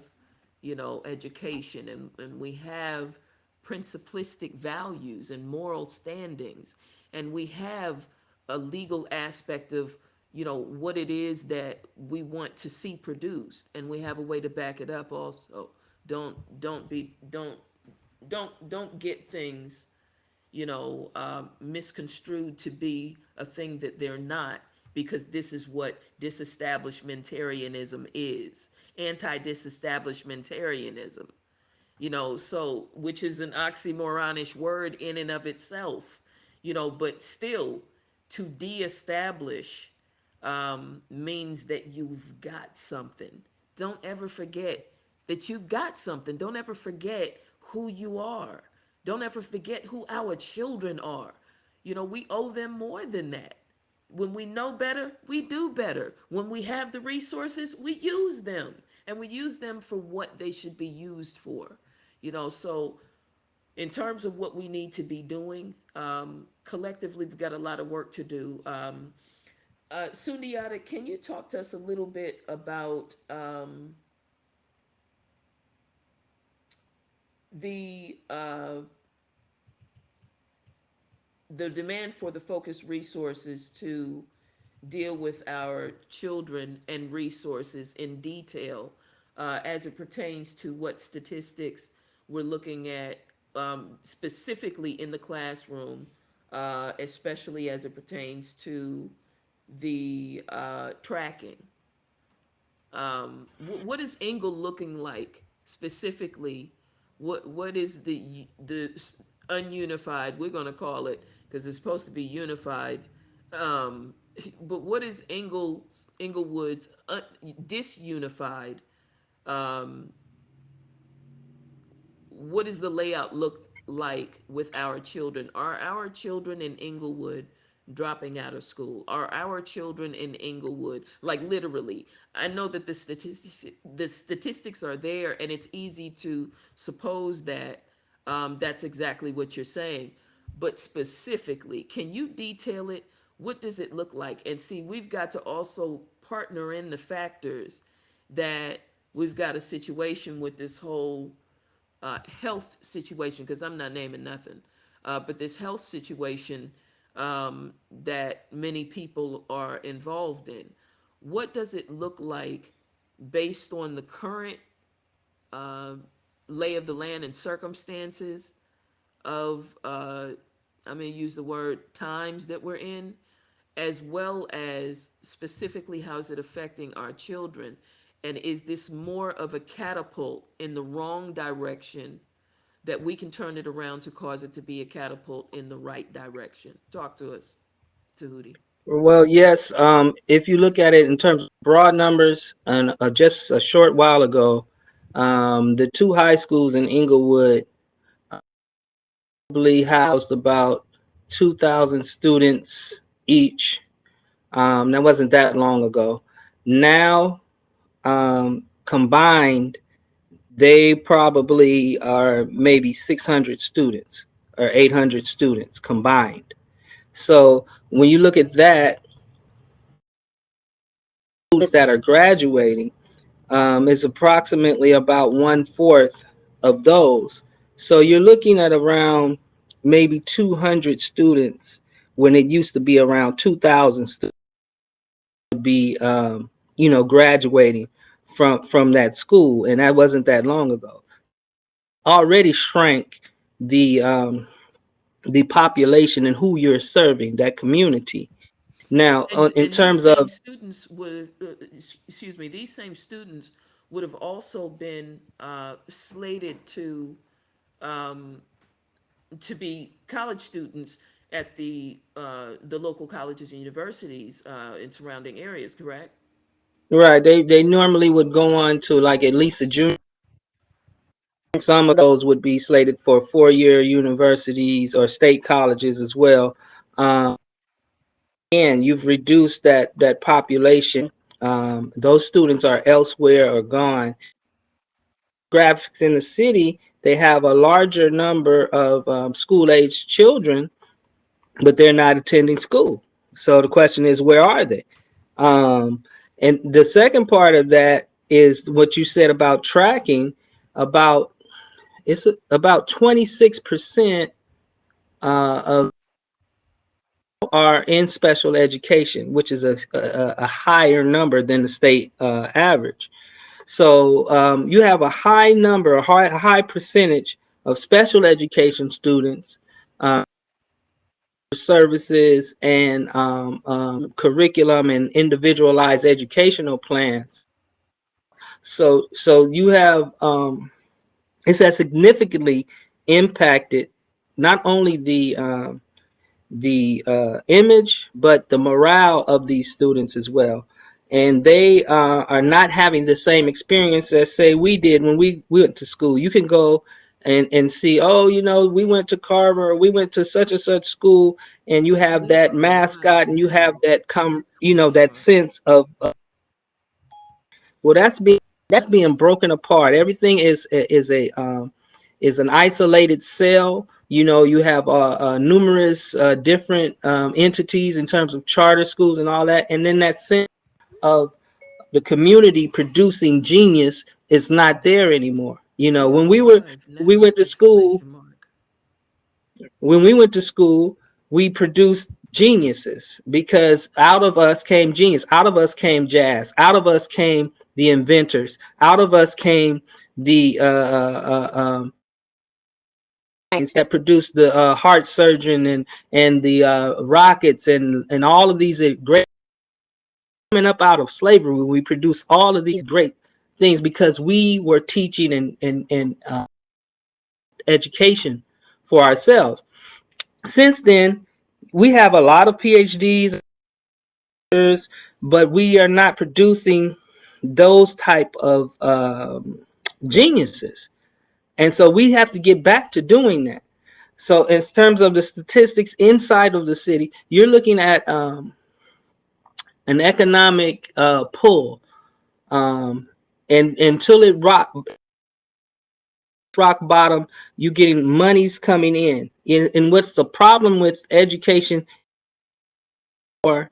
you know, education and we have principlistic values and moral standings and we have a legal aspect of, you know, what it is that we want to see produced and we have a way to back it up also. Don't get things, you know, misconstrued to be a thing that they're not, because this is what disestablishmentarianism is. Anti-disestablishmentarianism, you know, so which is an oxymoronish word in and of itself, you know, but still to de-establish means that you've got something. Don't ever forget that you've got something. Don't ever forget who you are. Don't ever forget who our children are. You know, we owe them more than that. When we know better, we do better. When we have the resources, we use them. And we use them for what they should be used for. You know, so in terms of what we need to be doing, collectively, we've got a lot of work to do. Sundiata, can you talk to us a little bit about the uh, the demand for the focused resources to deal with our children and resources in detail as it pertains to what statistics we're looking at specifically in the classroom, especially as it pertains to the tracking. What is Engel looking like specifically? What is the ununified? We're going to call it because it's supposed to be unified. Um, but what is Englewood's disunified? Um, what does the layout look like with our children? Are our children in Englewood dropping out of school? Are our children in Englewood, like literally? I know that the statistics are there, and it's easy to suppose that that's exactly what you're saying. But specifically, can you detail it? What does it look like? And see, we've got to also partner in the factors that we've got a situation with this whole health situation, because I'm not naming nothing, but this health situation that many people are involved in. What does it look like based on the current uh, lay of the land and circumstances of, I'm going to use the word times that we're in, as well as specifically how is it affecting our children? And is this more of a catapult in the wrong direction that we can turn it around to cause it to be a catapult in the right direction? Talk to us, Tahuti. Well, yes. If you look at it in terms of broad numbers, and just a short while ago, the two high schools in Inglewood probably housed about 2,000 students each. That wasn't that long ago. Now, combined, they probably are maybe 600 students or 800 students combined. So when you look at that, students that are graduating is approximately about 1/4 of those. So you're looking at around maybe 200 students when it used to be around 2,000 students to be, graduating from that school, and that wasn't that long ago. Already shrank the population and who you're serving, that community. Now, in And these terms of same students would, excuse me, these same students would have also been slated to um, to be college students at the local colleges and universities in surrounding areas. Correct? Right. They normally would go on to like at least a junior. Some of those would be slated for 4-year universities or state colleges as well. Um, and you've reduced that population. Those students are elsewhere or gone. Graphics in the city, they have a larger number of school age children, but they're not attending school. So the question is, where are they? Um, and the second part of that is what you said about tracking. About it's about 26% of are in special education, which is a higher number than the state average. So you have a high number, a high percentage of special education students, uh, services, and curriculum and individualized educational plans. So you have it's has significantly impacted not only the image, but the morale of these students as well. And they are not having the same experience as, say, we did when we went to school. You can go and see, oh, we went to Carver, or we went to such and such school, and you have We that are not mascot, and you have that that school. sense of well, that's being broken apart. Everything is an isolated cell. You have numerous different entities in terms of charter schools and all that, and then that sense of the community producing genius is not there anymore. We When are we were alive we now! went to school, Exclamation mark. when we went to school, we produced geniuses because out of us came genius. Out of us came jazz. Out of us came the inventors. Out of us came the that produced the heart surgeon and the rockets and all of these great coming up out of slavery. We produced all of these great things because we were teaching and education for ourselves. Since then, we have a lot of PhDs, but we are not producing those type of geniuses, and so we have to get back to doing that. So, in terms of the statistics inside of the city, you're looking at an economic pull, and until it rock bottom, you're getting monies coming in. And what's the problem with education for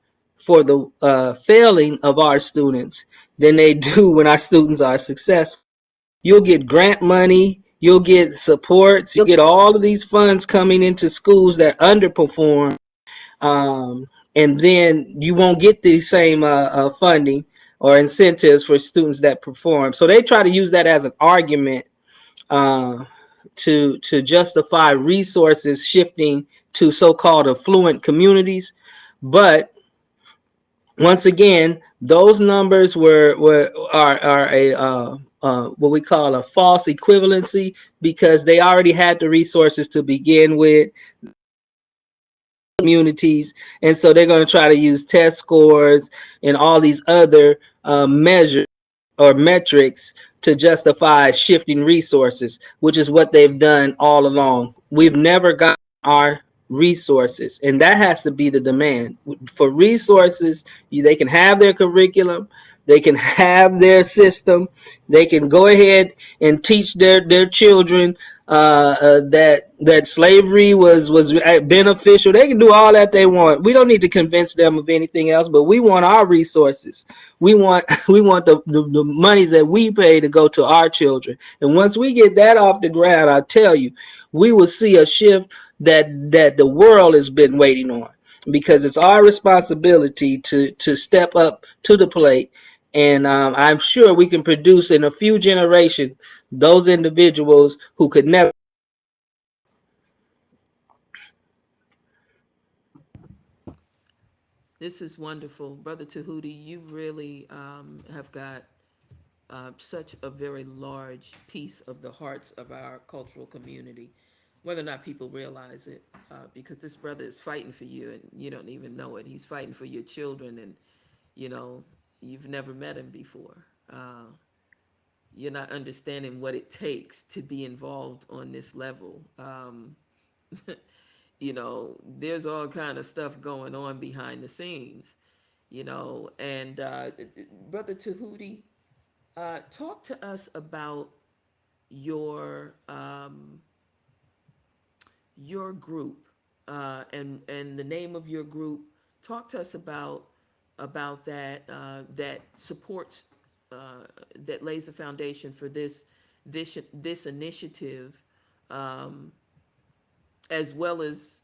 the failing of our students than they do when our students are successful? You'll get grant money, you'll get supports, you'll get all of these funds coming into schools that underperform, and then you won't get the same funding or incentives for students that perform. So they try to use that as an argument uh, to justify resources shifting to so-called affluent communities. But once again, those numbers are a what we call a false equivalency because they already had the resources to begin with, communities, and so they're going to try to use test scores and all these other measures or metrics to justify shifting resources, which is what they've done all along. We've never got our resources, and that has to be the demand for resources. They can have their curriculum, they can have their system, they can go ahead and teach their children that slavery was beneficial. They can do all that they want. We don't need to convince them of anything else, but we want our resources. We want we want the monies that we pay to go to our children. And once we get that off the ground, I tell you, we will see a shift that the world has been waiting on, because it's our responsibility to step up to the plate. And I'm sure we can produce in a few generations those individuals who could never. This is wonderful, Brother Tahuti. You really have got such a very large piece of the hearts of our cultural community. whether or not people realize it, because this brother is fighting for you and you don't even know it. He's fighting for your children, and you know you've never met him before. You're not understanding what it takes to be involved on this level. There's all kind of stuff going on behind the scenes. And Brother Tahuti, talk to us about your group, and the name of your group. Talk to us about that, that supports, that lays the foundation for this initiative, um, as well as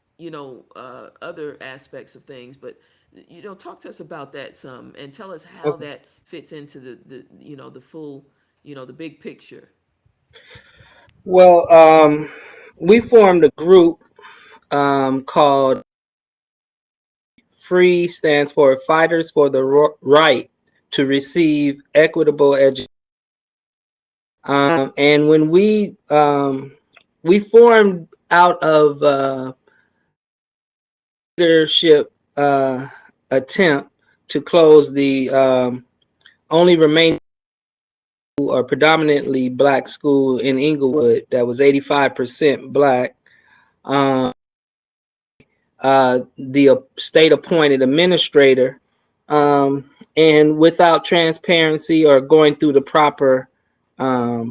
other aspects of things. But talk to us about that some, and tell us how Okay. that fits into the full, the big picture. Well, we formed a group called FREE, stands for Fighters for the Right to Receive Equitable Education. And when we formed out of leadership attempt to close the only remaining or predominantly black school in Inglewood that was 85% black. Um, the state appointed administrator, and without transparency or going through the proper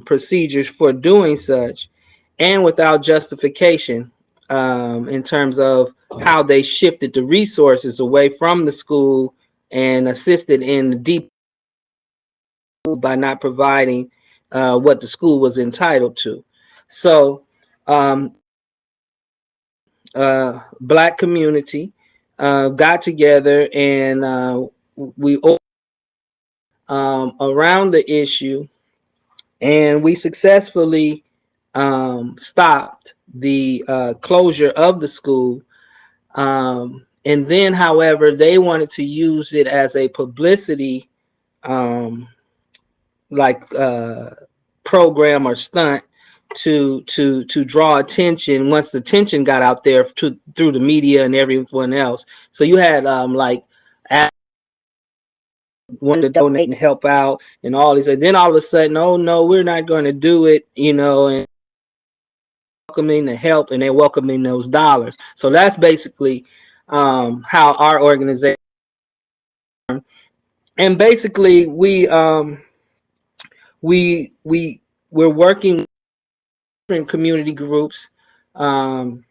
procedures for doing such, and without justification in terms of how they shifted the resources away from the school and assisted in the deep by not providing what the school was entitled to. So black community got together, and we around the issue, and we successfully stopped the closure of the school. And then, however, they wanted to use it as a publicity um, like program or stunt to draw attention once the tension got out there through the media and everyone else. So you had like wanted to donate and help out and all this, and then all of a sudden, oh no, we're not going to do it, and welcoming the help, and they're welcoming those dollars. So that's basically how our organization, and basically we're working with different community groups um,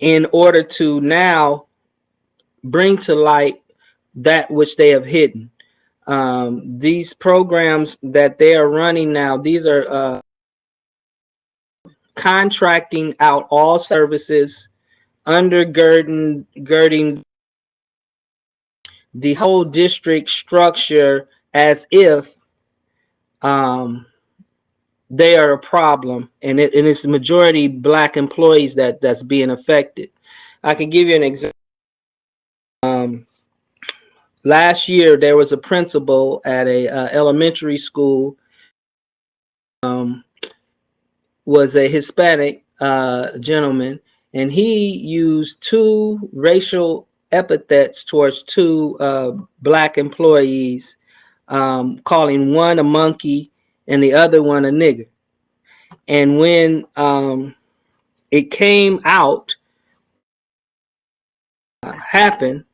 in order to now bring to light that which they have hidden. These programs that they are running now, these are contracting out all services, undergirding the whole district structure as if they are a problem, and it's the majority black employees that's being affected. I can give you an example. Last year, there was a principal at a elementary school, was a Hispanic gentleman, and he used two racial epithets towards two black employees, calling one a monkey and the other one a nigger. And when it came out, happened,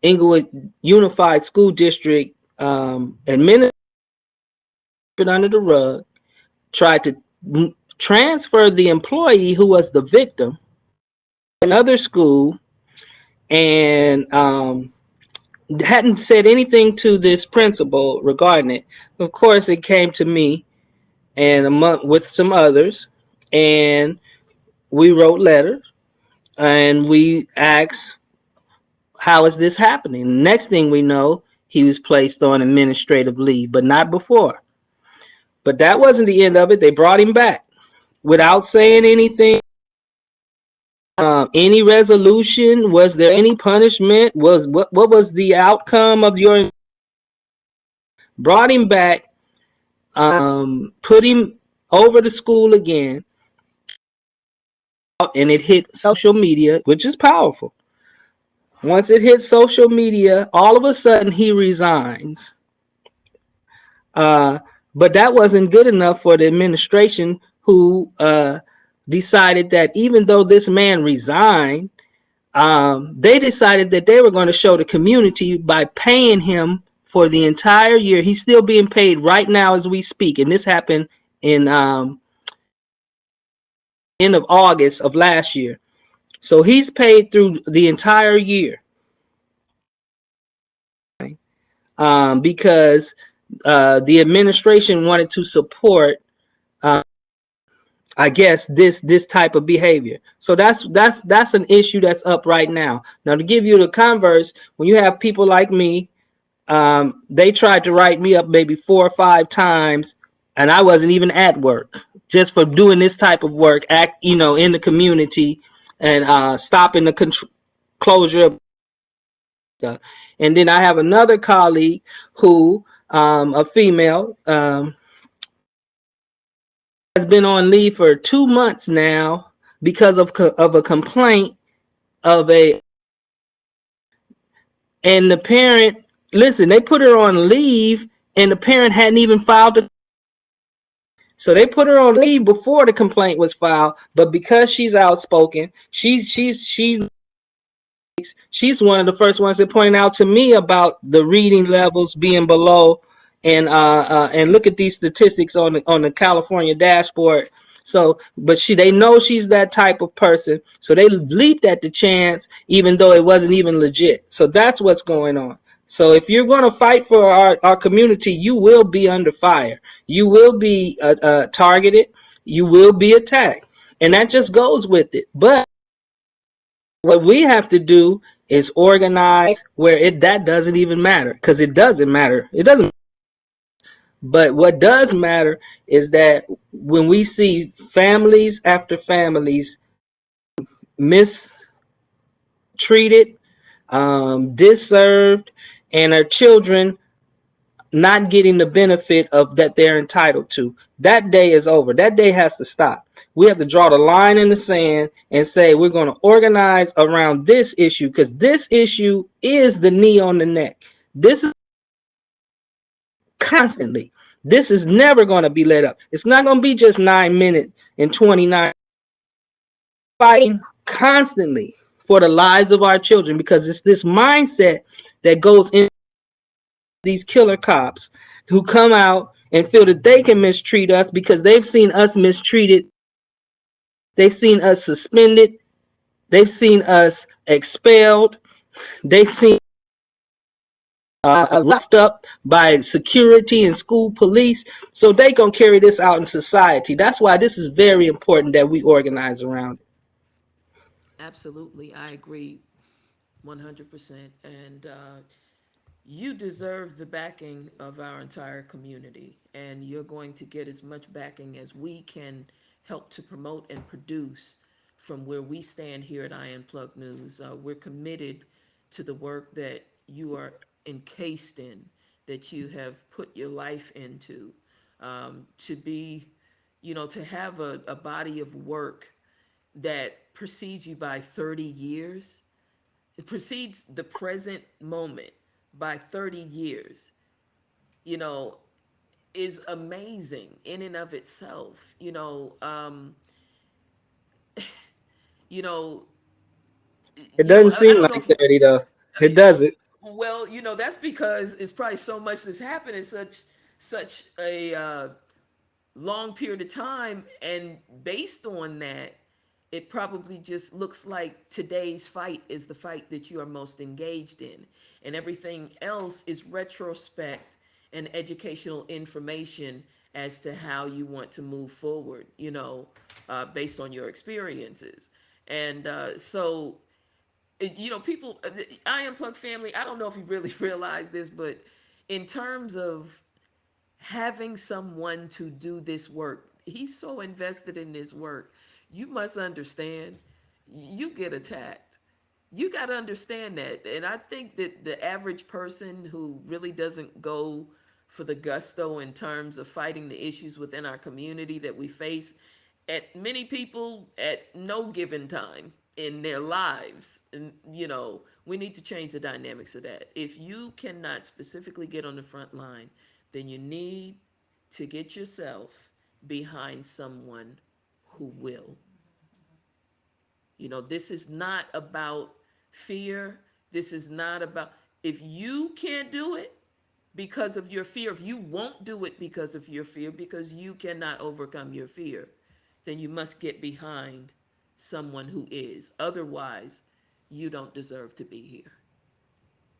Inglewood Unified School District administered under the rug, tried to transfer the employee who was the victim to another school, and hadn't said anything to this principal regarding it. Of course, it came to me and with some others, and we wrote letters and we asked, how is this happening? Next thing we know, he was placed on administrative leave, but not before. But that wasn't the end of it. They brought him back without saying anything. Any resolution? Was there any punishment? What was the outcome of your? Brought him back, put him over to school again, and it hit social media, which is powerful. Once it hit social media, all of a sudden he resigns. Uh, but that wasn't good enough for the administration, who decided that even though this man resigned, they decided that they were going to show the community by paying him for the entire year. He's still being paid right now as we speak, and this happened in end of August of last year. So he's paid through the entire year, because the administration wanted to support, I guess, this type of behavior. So that's an issue that's up right now. Now, to give you the converse, when you have people like me, they tried to write me up maybe 4 or 5 times, and I wasn't even at work, just for doing this type of work, in the community, and stopping the closure of stuff. And then I have another colleague who, a female, has been on leave for 2 months now because of a complaint of and the parent. Listen, they put her on leave, and the parent hadn't even filed so they put her on leave before the complaint was filed. But because she's outspoken, she's one of the first ones that pointed out to me about the reading levels being below, and look at these statistics on the California dashboard. So, but they know she's that type of person, so they leaped at the chance, even though it wasn't even legit. So that's what's going on. So if you're going to fight for our community, you will be under fire. You will be targeted. You will be attacked, and that just goes with it. But what we have to do is organize where that doesn't even matter, because it doesn't matter. It doesn't. But what does matter is that when we see families after families mistreated, deserved, and our children not getting the benefit of that they're entitled to, that day is over. That day has to stop. We have to draw the line in the sand and say we're going to organize around this issue, because this issue is the knee on the neck. This is constantly. This is never going to be let up. It's not going to be just 9 minutes and 29. Fighting constantly for the lives of our children, because it's this mindset that goes in these killer cops who come out and feel that they can mistreat us because they've seen us mistreated. They've seen us suspended. They've seen us expelled. They've seen roughed up by security and school police. So they gonna carry this out in society. That's why this is very important that we organize around it. Absolutely, I agree 100%. And you deserve the backing of our entire community, and you're going to get as much backing as we can help to promote and produce from where we stand here at Unplugged News. We're committed to the work that you are encased in, that you have put your life into, to be, to have a body of work that precedes you by 30 years. It precedes the present moment by 30 years, you know, is amazing in and of itself. You know, It I doesn't seem don't know like if you, 30 though. It doesn't. well, that's because it's probably so much that's happened in such a long period of time, and based on that, it probably just looks like today's fight is the fight that you are most engaged in, and everything else is retrospect and educational information as to how you want to move forward, based on your experiences. And so people, I Unplugged family, I don't know if you really realize this, but in terms of having someone to do this work, he's so invested in this work. You must understand, you get attacked. You got to understand that. And I think that the average person who really doesn't go for the gusto in terms of fighting the issues within our community that we face, at many people at no given time in their lives. And, we need to change the dynamics of that. If you cannot specifically get on the front line, then you need to get yourself behind someone who will. This is not about fear. This is not about, if you can't do it because of your fear, if you won't do it because of your fear, because you cannot overcome your fear, then you must get behind someone who is. Otherwise, you don't deserve to be here.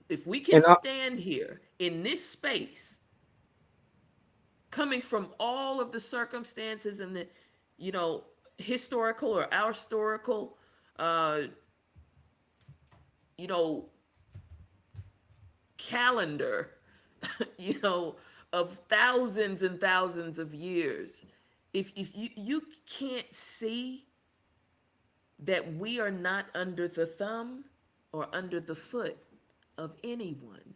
If we can And stand here in this space, coming from all of the circumstances and the, historical or our historical, uh, you know, calendar, you know, of thousands and thousands of years, if you can't see that we are not under the thumb or under the foot of anyone,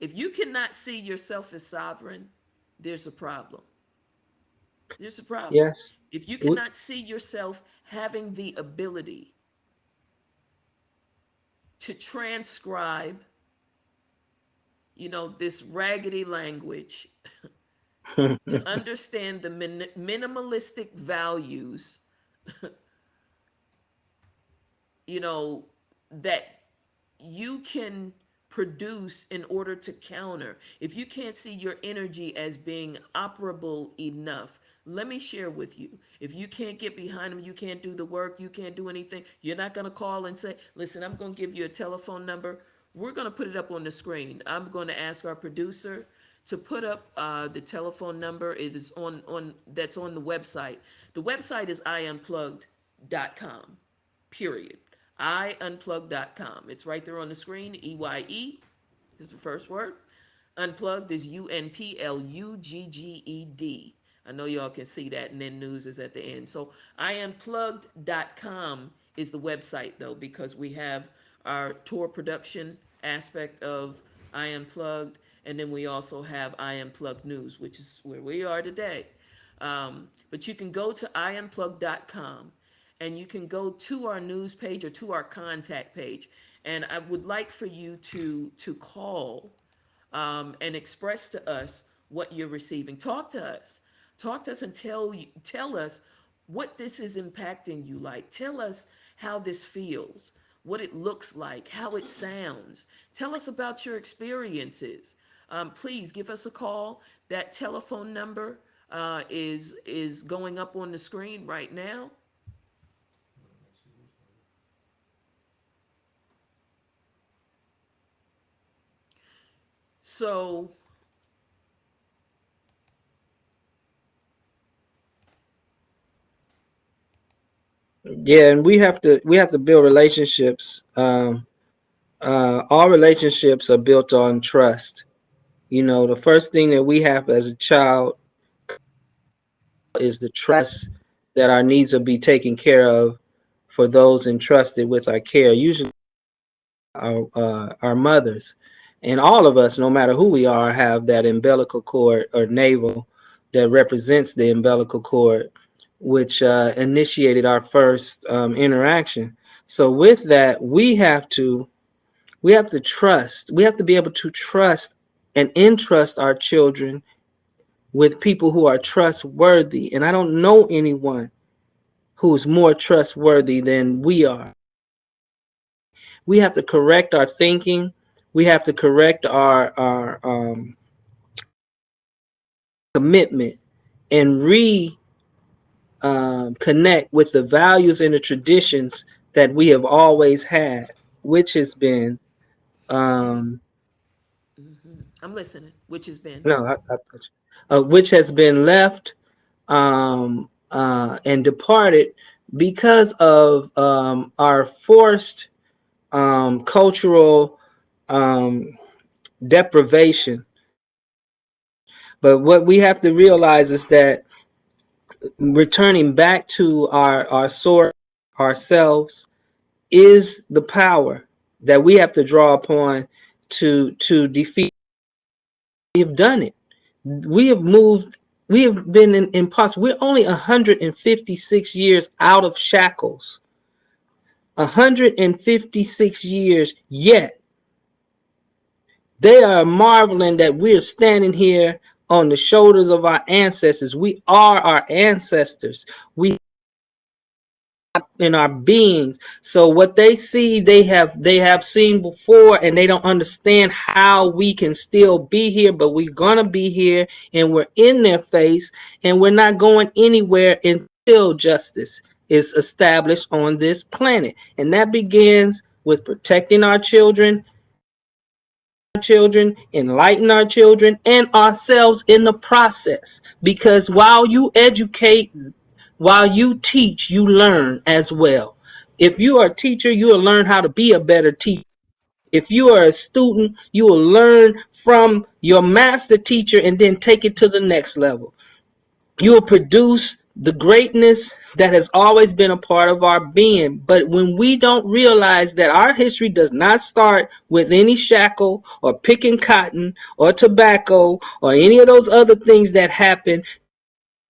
if you cannot see yourself as sovereign, there's a problem. There's a problem. yes, If you we, cannot see yourself having the ability to transcribe, this raggedy language, to understand the minimalistic values, that you can produce in order to counter. If you can't see your energy as being operable enough, let me share with you. If you can't get behind them, you can't do the work, you can't do anything, you're not going to call and say, listen, I'm going to give you a telephone number. We're going to put it up on the screen. I'm going to ask our producer to put up the telephone number. It is on that's on the website. The website is iunplugged.com, period. iunplugged.com. It's right there on the screen. EYE is the first word. Unplugged is UNPLUGGED. I know y'all can see that, and then news is at the end. So iunplugged.com is the website, though, because we have our tour production aspect of I Unplugged, and then we also have I Unplugged News, which is where we are today. But you can go to iunplugged.com, and you can go to our news page or to our contact page. And I would like for you to call and express to us what you're receiving. Talk to us. Talk to us and tell us what this is impacting you like. Tell us how this feels, what it looks like, how it sounds. Tell us about your experiences. Please give us a call. That telephone number is going up on the screen right now. So yeah, and we have to build relationships. All relationships are built on trust. The first thing that we have as a child is the trust that our needs will be taken care of for those entrusted with our care. Usually, our mothers, and all of us, no matter who we are, have that umbilical cord or navel that represents the umbilical cord, which initiated our first interaction. So with that, we have to trust. We have to be able to trust and entrust our children with people who are trustworthy. And I don't know anyone who's more trustworthy than we are. We have to correct our thinking. We have to correct our commitment and connect with the values and the traditions that we have always had, which has been I'm listening, which has been. no, which has been left and departed because of our forced cultural deprivation. But what we have to realize is that returning back to our source, ourselves, is the power that we have to draw upon to defeat. We have done it. We have moved We have been in parts. We're only 156 years out of shackles. 156 years yet. They are marveling that we're standing here on the shoulders of our ancestors. We are our ancestors. We in our beings. So what they see, they have seen before, and they don't understand how we can still be here, but we're gonna be here, and we're in their face, and we're not going anywhere until justice is established on this planet. And that begins with protecting our children, enlighten our children, and ourselves in the process. Because while you educate, while you teach, you learn as well. If you are a teacher, you will learn how to be a better teacher. If you are a student, you will learn from your master teacher and then take it to the next level. You will produce the greatness that has always been a part of our being. But when we don't realize that our history does not start with any shackle or picking cotton or tobacco or any of those other things that happen,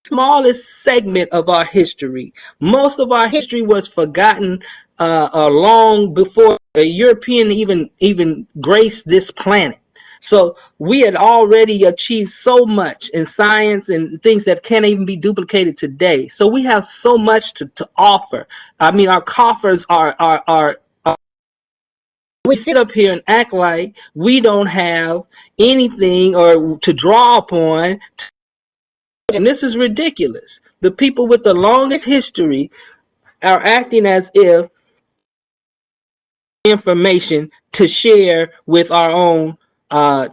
smallest segment of our history. Most of our history was forgotten long before a European even graced this planet. So we had already achieved so much in science and things that can't even be duplicated today. So we have so much to offer. I mean, our coffers are we sit up here and act like we don't have anything or to draw upon. And this is ridiculous. The people with the longest history are acting as if information to share with our own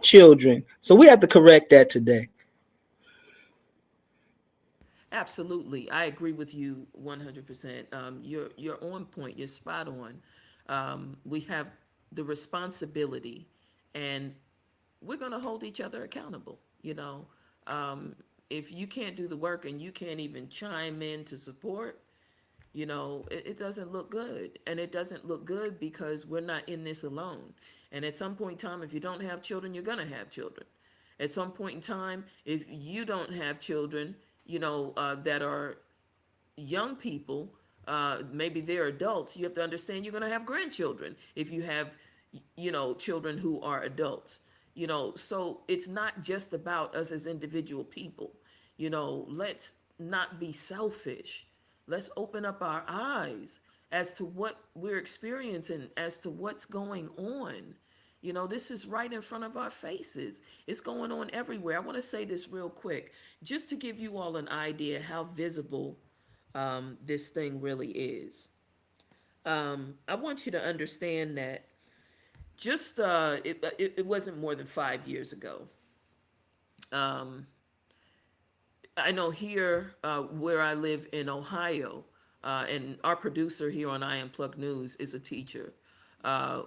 children. So we have to correct that today. Absolutely, I agree with you 100%. You're on point. You're spot on. We have the responsibility, and we're going to hold each other accountable. Um, if you can't do the work and you can't even chime in to support, it doesn't look good. And it doesn't look good because we're not in this alone. And at some point in time, if you don't have children, you're going to have children. At some point in time, if you don't have children, that are young people, maybe they're adults, you have to understand you're going to have grandchildren if you have, children who are adults. So it's not just about us as individual people. Let's not be selfish. Let's open up our eyes as to what we're experiencing, as to what's going on. This is right in front of our faces. It's going on everywhere. I want to say this real quick, just to give you all an idea how visible this thing really is. I want you to understand that just it wasn't more than 5 years ago. Um, I know here where I live in Ohio, and our producer here on Unplugged News is a teacher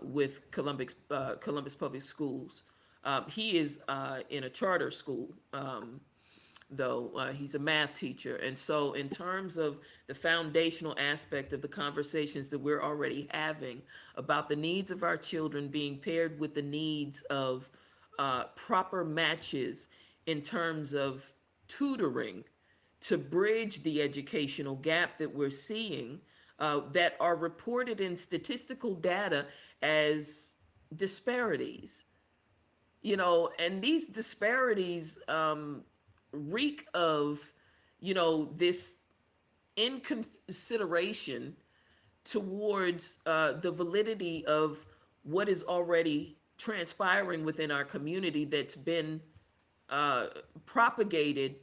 with Columbus Public Schools. He is in a charter school, though he's a math teacher. And so, in terms of the foundational aspect of the conversations that we're already having about the needs of our children being paired with the needs of proper matches in terms of tutoring to bridge the educational gap that we're seeing, that are reported in statistical data as disparities. And these disparities reek of, this inconsideration towards the validity of what is already transpiring within our community that's been propagated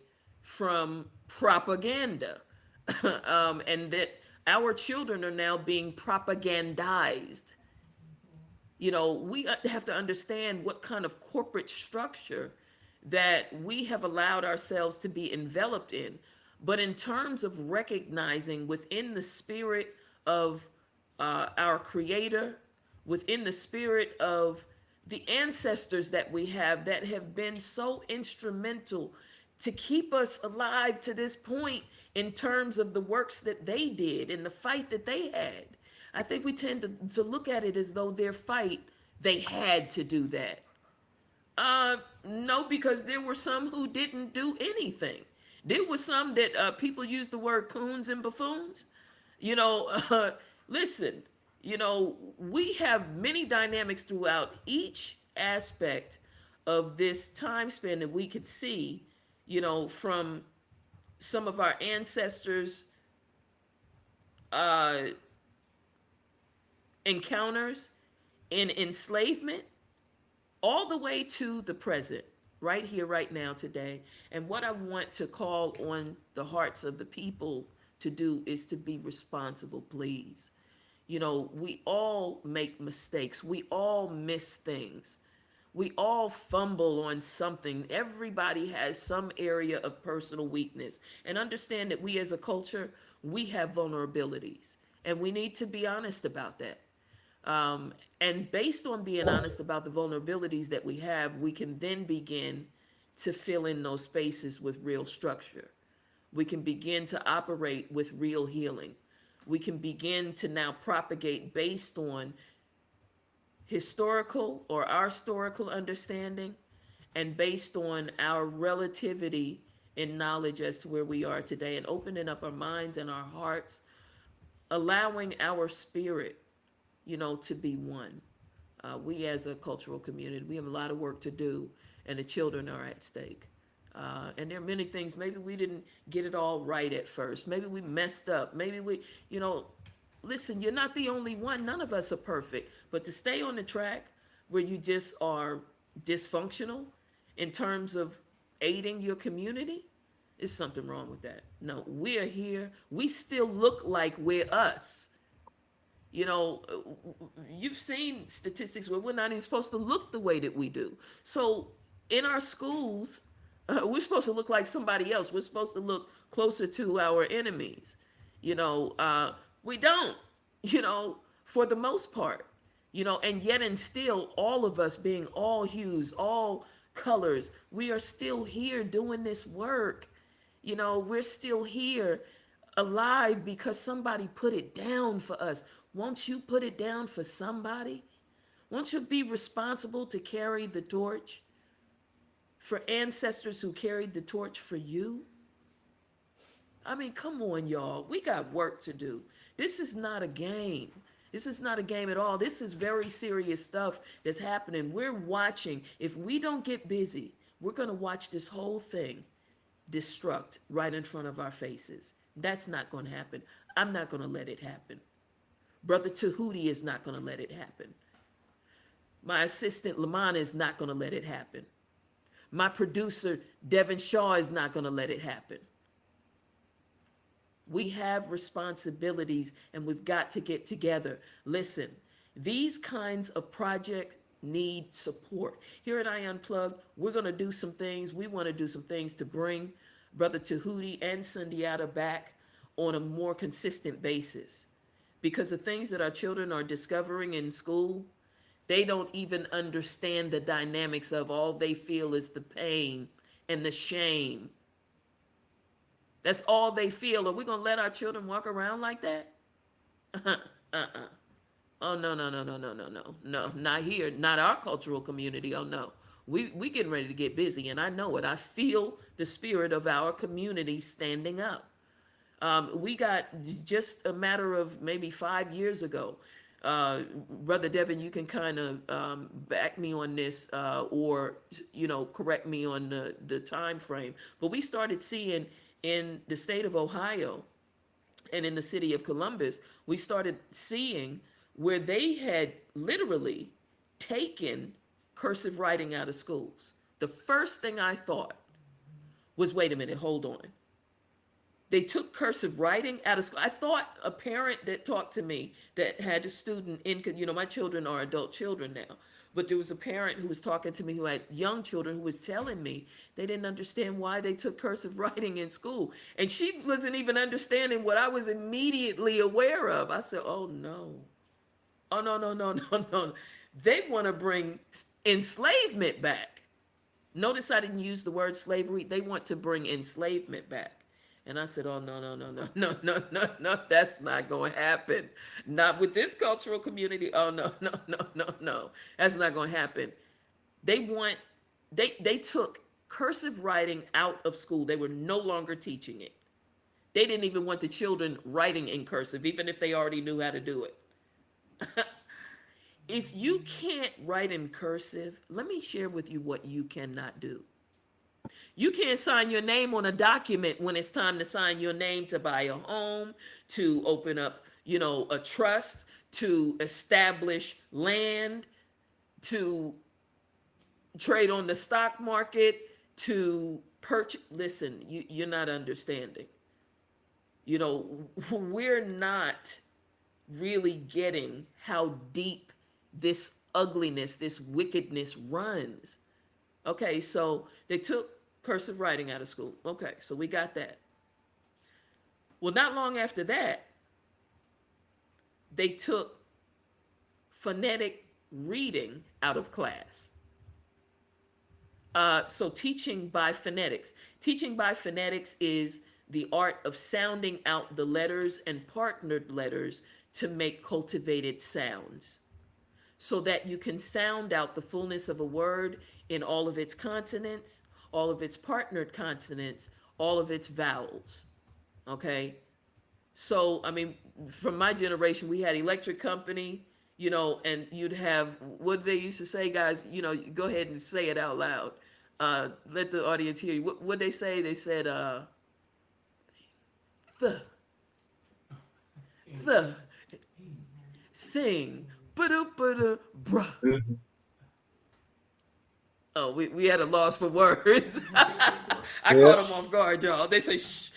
from propaganda. And that our children are now being propagandized. We have to understand what kind of corporate structure that we have allowed ourselves to be enveloped in. But in terms of recognizing within the spirit of our Creator, within the spirit of the ancestors that we have that have been so instrumental to keep us alive to this point in terms of the works that they did and the fight that they had. I think we tend to look at it as though their fight, they had to do that. No, because there were some who didn't do anything. There was some that people use the word coons and buffoons. You know, listen, we have many dynamics throughout each aspect of this time span that we could see, from some of our ancestors' uh, encounters in enslavement all the way to the present, right here, right now, today. And what I want to call on the hearts of the people to do is to be responsible, please. We all make mistakes, we all miss things. We all fumble on something. Everybody has some area of personal weakness. And understand that we as a culture, we have vulnerabilities. And we need to be honest about that. And based on being honest about the vulnerabilities that we have, we can then begin to fill in those spaces with real structure. We can begin to operate with real healing. We can begin to now propagate based on historical or our historical understanding and based on our relativity in knowledge as to where we are today, and opening up our minds and our hearts, allowing our spirit, to be one. We as a cultural community, we have a lot of work to do, and the children are at stake. And there are many things, maybe we didn't get it all right at first. Maybe we messed up. Maybe listen, you're not the only one. None of us are perfect. But to stay on the track where you just are dysfunctional in terms of aiding your community, is something wrong with that. No, we're here. We still look like we're us. You know, you've seen statistics where we're not even supposed to look the way that we do. So in our schools, we're supposed to look like somebody else. We're supposed to look closer to our enemies. We don't, for the most part, and yet and still, all of us being all hues, all colors, we are still here doing this work. We're still here alive because somebody put it down for us. Won't you put it down for somebody? Won't you be responsible to carry the torch for ancestors who carried the torch for you? I mean, come on, y'all. We got work to do. This is not a game. This is not a game at all. This is very serious stuff that's happening. We're watching. If we don't get busy, we're going to watch this whole thing destruct right in front of our faces. That's not going to happen. I'm not going to let it happen. Brother Tahuti is not going to let it happen. My assistant Lamana is not going to let it happen. My producer Devin Shaw is not going to let it happen. We have responsibilities and we've got to get together. Listen, these kinds of projects need support. Here at I Unplugged, we're going to do some things. We want to do some things to bring Brother Tahuti and Sundiata back on a more consistent basis. Because the things that our children are discovering in school, they don't even understand the dynamics of. All they feel is the pain and the shame. That's all they feel. Are we going to let our children walk around like that? Oh, no, no, no, no, no, no, no. No, not here. Not our cultural community. Oh, no. We getting ready to get busy, and I know it. I feel the spirit of our community standing up. We got just a matter of maybe 5 years ago. Brother Devin, you can kind of back me on this or, correct me on the time frame. But we started seeing in the state of Ohio and in the city of Columbus, we started seeing where they had literally taken cursive writing out of schools. The first thing I thought was, wait a minute, hold on. They took cursive writing out of school. I thought a parent that talked to me that had a student in, my children are adult children now, but there was a parent who was talking to me who had young children who was telling me they didn't understand why they took cursive writing in school. And she wasn't even understanding what I was immediately aware of. I said, oh no. Oh, no, no, no, no, no. They want to bring enslavement back. Notice I didn't use the word slavery. They want to bring enslavement back. And I said, oh, no, no, no, no, no, no, no, no, that's not going to happen. Not with this cultural community. Oh, no, no, no, no, no. That's not going to happen. They took cursive writing out of school. They were no longer teaching it. They didn't even want the children writing in cursive, even if they already knew how to do it. If you can't write in cursive, let me share with you what you cannot do. You can't sign your name on a document when it's time to sign your name to buy a home, to open up, a trust, to establish land, to trade on the stock market, to purchase. Listen, you're not understanding. We're not really getting how deep this ugliness, this wickedness runs. Okay, so they took cursive writing out of school. Okay, so we got that. Well, not long after that, they took phonetic reading out of class. So teaching by phonetics. Teaching by phonetics is the art of sounding out the letters and partnered letters to make cultivated sounds, so that you can sound out the fullness of a word in all of its consonants, all of its partnered consonants, all of its vowels. Okay? So, I mean, from my generation, we had electric company, and you'd have, what they used to say, guys, go ahead and say it out loud. Let the audience hear you. What they say? They said, the thing, bruh. Oh, we had a loss for words. I caught them off guard, y'all. They say, shh.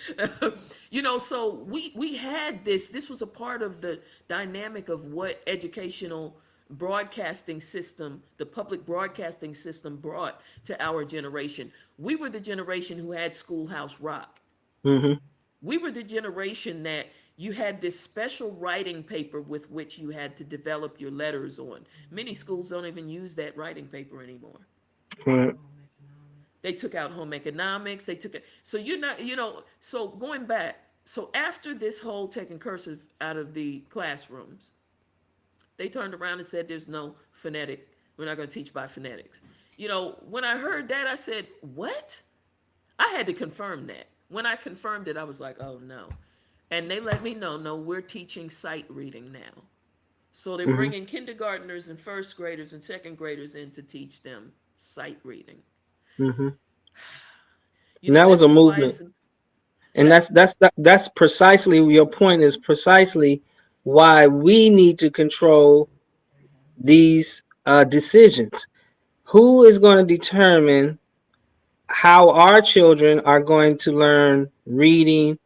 So we had this. This was a part of the dynamic of what educational broadcasting system, the public broadcasting system, brought to our generation. We were the generation who had Schoolhouse Rock. Mm-hmm. We were the generation that you had this special writing paper with which you had to develop your letters on. Many schools don't even use that writing paper anymore. Right. They took out home economics. They took it. So you're not, so going back. So after this whole taking cursive out of the classrooms, they turned around and said, there's no phonetic. We're not going to teach by phonetics. When I heard that, I said, what? I had to confirm that. When I confirmed it, I was like, oh no. And they let me know, no, we're teaching sight reading now. So they're bringing kindergartners and first graders and second graders in to teach them sight reading. Mm-hmm. And that was a movement. And that's precisely your point, is precisely why we need to control these decisions. Who is going to determine how our children are going to learn reading?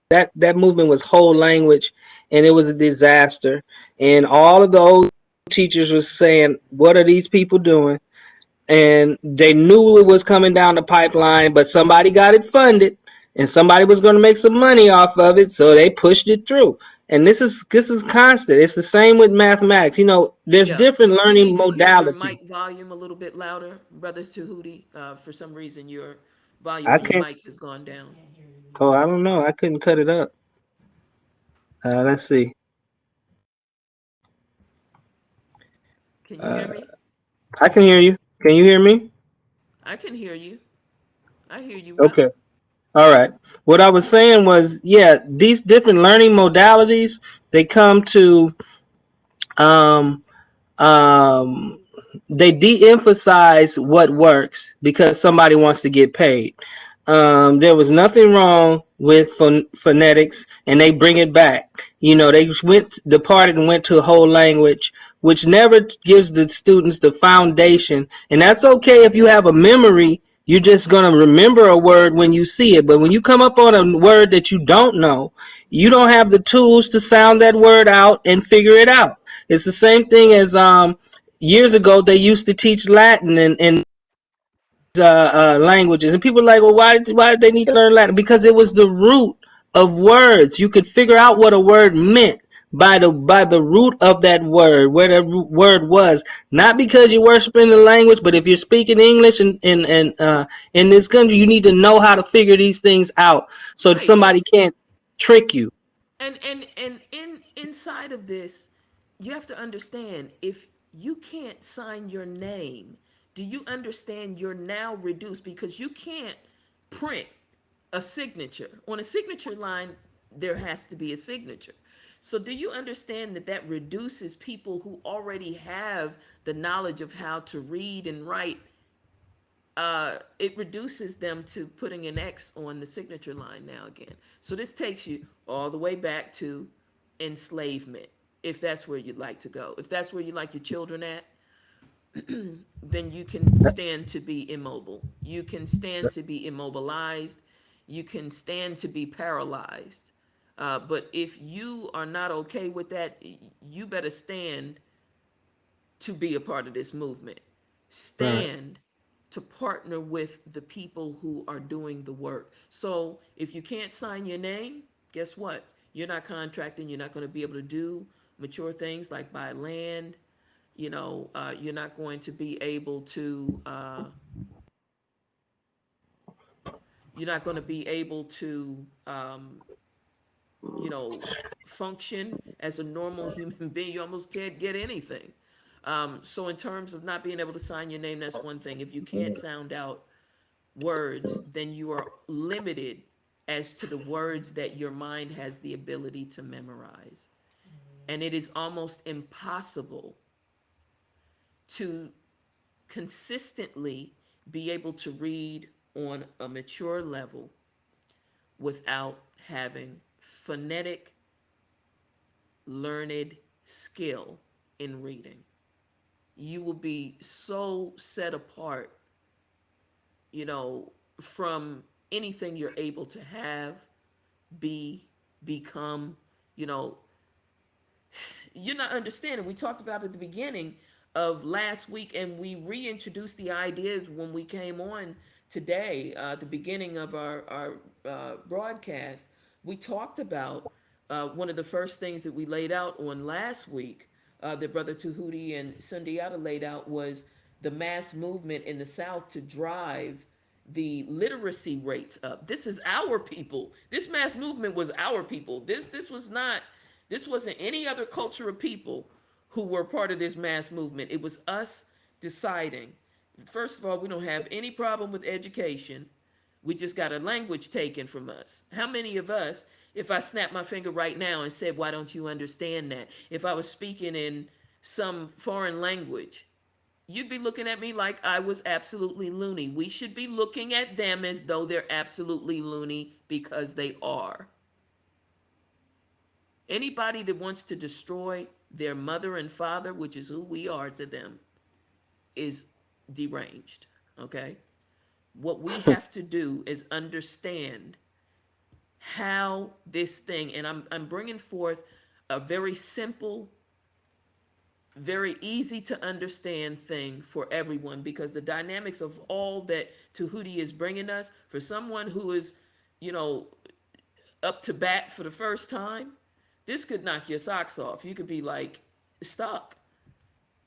That movement was whole language, and it was a disaster. And all of the old teachers was saying, what are these people doing? And they knew it was coming down the pipeline, but somebody got it funded and somebody was going to make some money off of it, so they pushed it through. And this is constant. It's the same with mathematics. There's different learning modalities. Your mic volume a little bit louder, Brother Tahuti. For some reason, your volume on your mic has gone down. Oh, I don't know. I couldn't cut it up. Let's see. Can you hear me? I can hear you. Can you hear me? I can hear you. I hear you well. Okay. All right. What I was saying was, these different learning modalities, they come to they de-emphasize what works because somebody wants to get paid. There was nothing wrong with phonetics, and they bring it back. They departed and went to a whole language, which never gives the students the foundation. And that's okay if you have a memory. You're just going to remember a word when you see it. But when you come up on a word that you don't know, you don't have the tools to sound that word out and figure it out. It's the same thing as years ago, they used to teach Latin and languages, and people are like, well, why did they need to learn Latin? Because it was the root of words. You could figure out what a word meant by the root of that word, where the word was. Not because you're worshiping the language, but if you're speaking English in this country, you need to know how to figure these things out so that somebody can't trick you. And inside of this, you have to understand, if you can't sign your name Do you understand you're now reduced because you can't print a signature? On a signature line, there has to be a signature. So, do you understand that that reduces people who already have the knowledge of how to read and write? It reduces them to putting an X on the signature line now again. So, this takes you all the way back to enslavement, if that's where you'd like to go. If that's where you like your children at, then you can stand to be immobile. You can stand to be immobilized. You can stand to be paralyzed. But if you are not okay with that, you better stand to be a part of this movement. Right. Stand to partner with the people who are doing the work. So if you can't sign your name, guess what? You're not contracting. You're not going to be able to do mature things like buy land. You're not going to be able to. You're not going to be able to. You know, function as a normal human being. You almost can't get anything. So, in terms of not being able to sign your name, that's one thing. If you can't sound out words, then you are limited as to the words that your mind has the ability to memorize. And it is almost impossible to consistently be able to read on a mature level without having phonetic learned skill in reading. You will be so set apart, from anything you're able to have, be, become, you know, you're not understanding. We talked about at the beginning of last week, and we reintroduced the ideas when we came on today, at the beginning of our broadcast. We talked about one of the first things that we laid out on last week, that Brother Tahuti and Sundiata laid out, was the mass movement in the South to drive the literacy rates up. This is our people. This mass movement was our people. This wasn't any other culture of people who were part of this mass movement. It was us deciding. First of all, we don't have any problem with education. We just got a language taken from us. How many of us, if I snapped my finger right now and said, "Why don't you understand that?" If I was speaking in some foreign language, you'd be looking at me like I was absolutely loony. We should be looking at them as though they're absolutely loony, because they are. Anybody that wants to destroy their mother and father, which is who we are to them, is deranged. Okay? What we have to do is understand how this thing, and I'm bringing forth a very simple, very easy to understand thing for everyone, because the dynamics of all that Tahuti is bringing us, for someone who is, you know, up to bat for the first time, this could knock your socks off. You could be like stuck.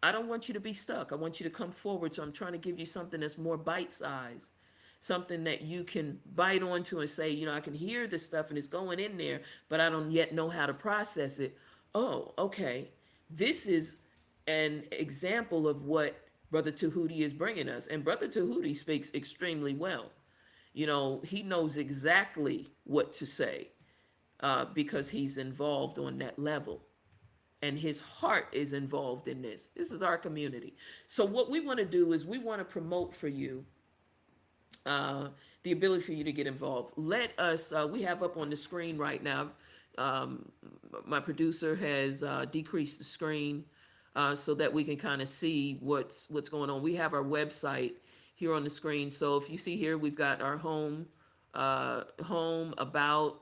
I don't want you to be stuck. I want you to come forward. So I'm trying to give you something that's more bite-sized, something that you can bite onto and say, I can hear this stuff and it's going in there, but I don't yet know how to process it. Oh, okay. This is an example of what Brother Tahuti is bringing us. And Brother Tahuti speaks extremely well. He knows exactly what to say, because he's involved on that level. And his heart is involved in this. This is our community. So what we want to do is we want to promote for you the ability for you to get involved. Let us, we have up on the screen right now, my producer has decreased the screen so that we can kind of see what's going on. We have our website here on the screen. So if you see here, we've got our home, about,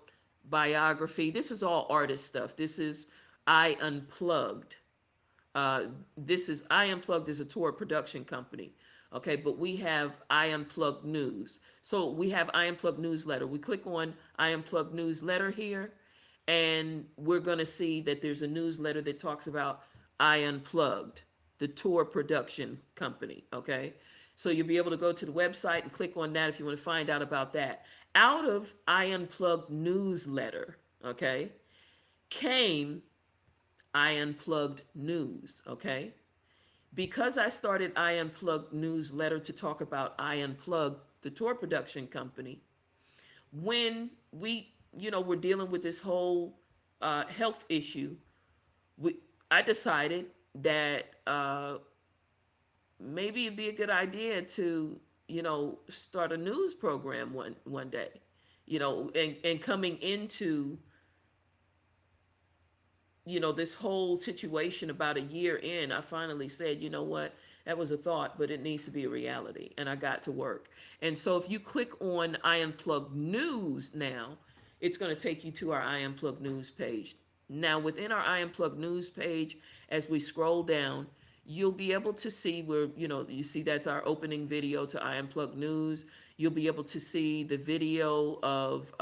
biography. This is all artist stuff. This is I Unplugged. I Unplugged is a tour production company. Okay, but we have I Unplugged News. So we have I Unplugged Newsletter. We click on I Unplugged Newsletter here, and we're going to see that there's a newsletter that talks about I Unplugged, the tour production company. Okay, so you'll be able to go to the website and click on that if you want to find out about that. Out of I Unplugged Newsletter, okay, came I Unplugged News, okay? Because I started I Unplugged newsletter to talk about I Unplugged, the tour production company, when we, we're dealing with this whole health issue, we, I decided that maybe it'd be a good idea to, start a news program one day, and coming into, this whole situation about a year in, I finally said, you know what, that was a thought, but it needs to be a reality. And I got to work. And so if you click on I Unplugged News now, it's going to take you to our I Unplugged News page. Now, within our I Unplugged News page, as we scroll down, you'll be able to see where, you see that's our opening video to I Unplugged News. You'll be able to see the video of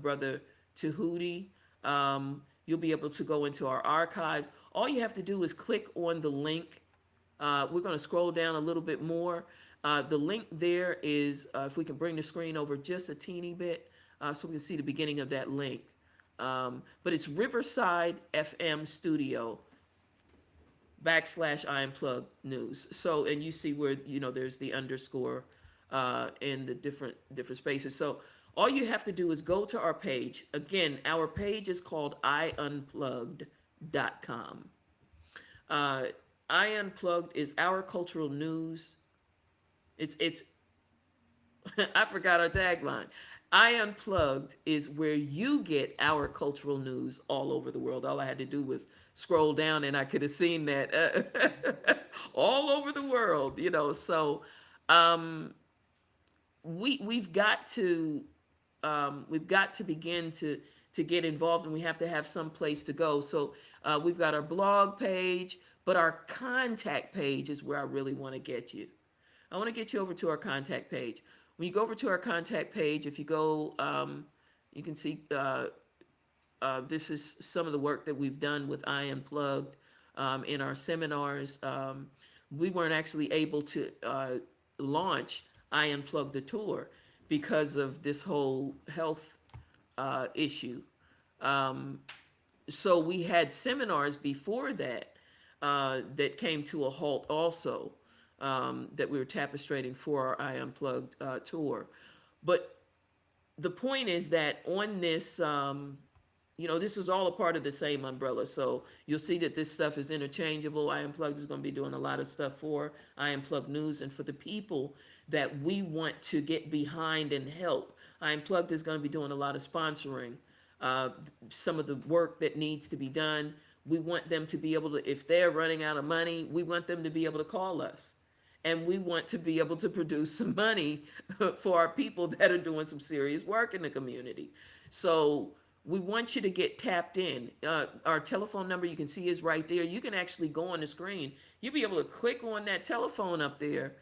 Brother Tahuti. You'll be able to go into our archives. All you have to do is click on the link. We're going to scroll down a little bit more. The link there is, if we can bring the screen over just a teeny bit, so we can see the beginning of that link. But it's Riverside FM Studio / I Unplugged News. So, and you see where, there's the underscore in the different spaces. So all you have to do is go to our page. Again, our page is called iunplugged.com. I Unplugged is our cultural news. It's I forgot our tagline. I Unplugged is where you get our cultural news all over the world. All I had to do was scroll down and I could have seen that all over the world, So we've got to begin to get involved, and we have to have some place to go. So we've got our blog page, but our contact page is where I really want to get you. I want to get you over to our contact page. When you go over to our contact page, if you go, you can see this is some of the work that we've done with I Unplugged in our seminars. We weren't actually able to launch I Unplugged the tour because of this whole health issue. So we had seminars before that that came to a halt also, that we were tapestrating for our I Unplugged tour. But the point is that on this, this is all a part of the same umbrella. So you'll see that this stuff is interchangeable. I Unplugged is going to be doing a lot of stuff for I Unplugged News, and for the people that we want to get behind and help. I Unplugged is going to be doing a lot of sponsoring. Some of the work that needs to be done, we want them to be able to, if they're running out of money, we want them to be able to call us. And we want to be able to produce some money for our people that are doing some serious work in the community. So we want you to get tapped in. Our telephone number, you can see, is right there. You can actually go on the screen. You'll be able to click on that telephone up there,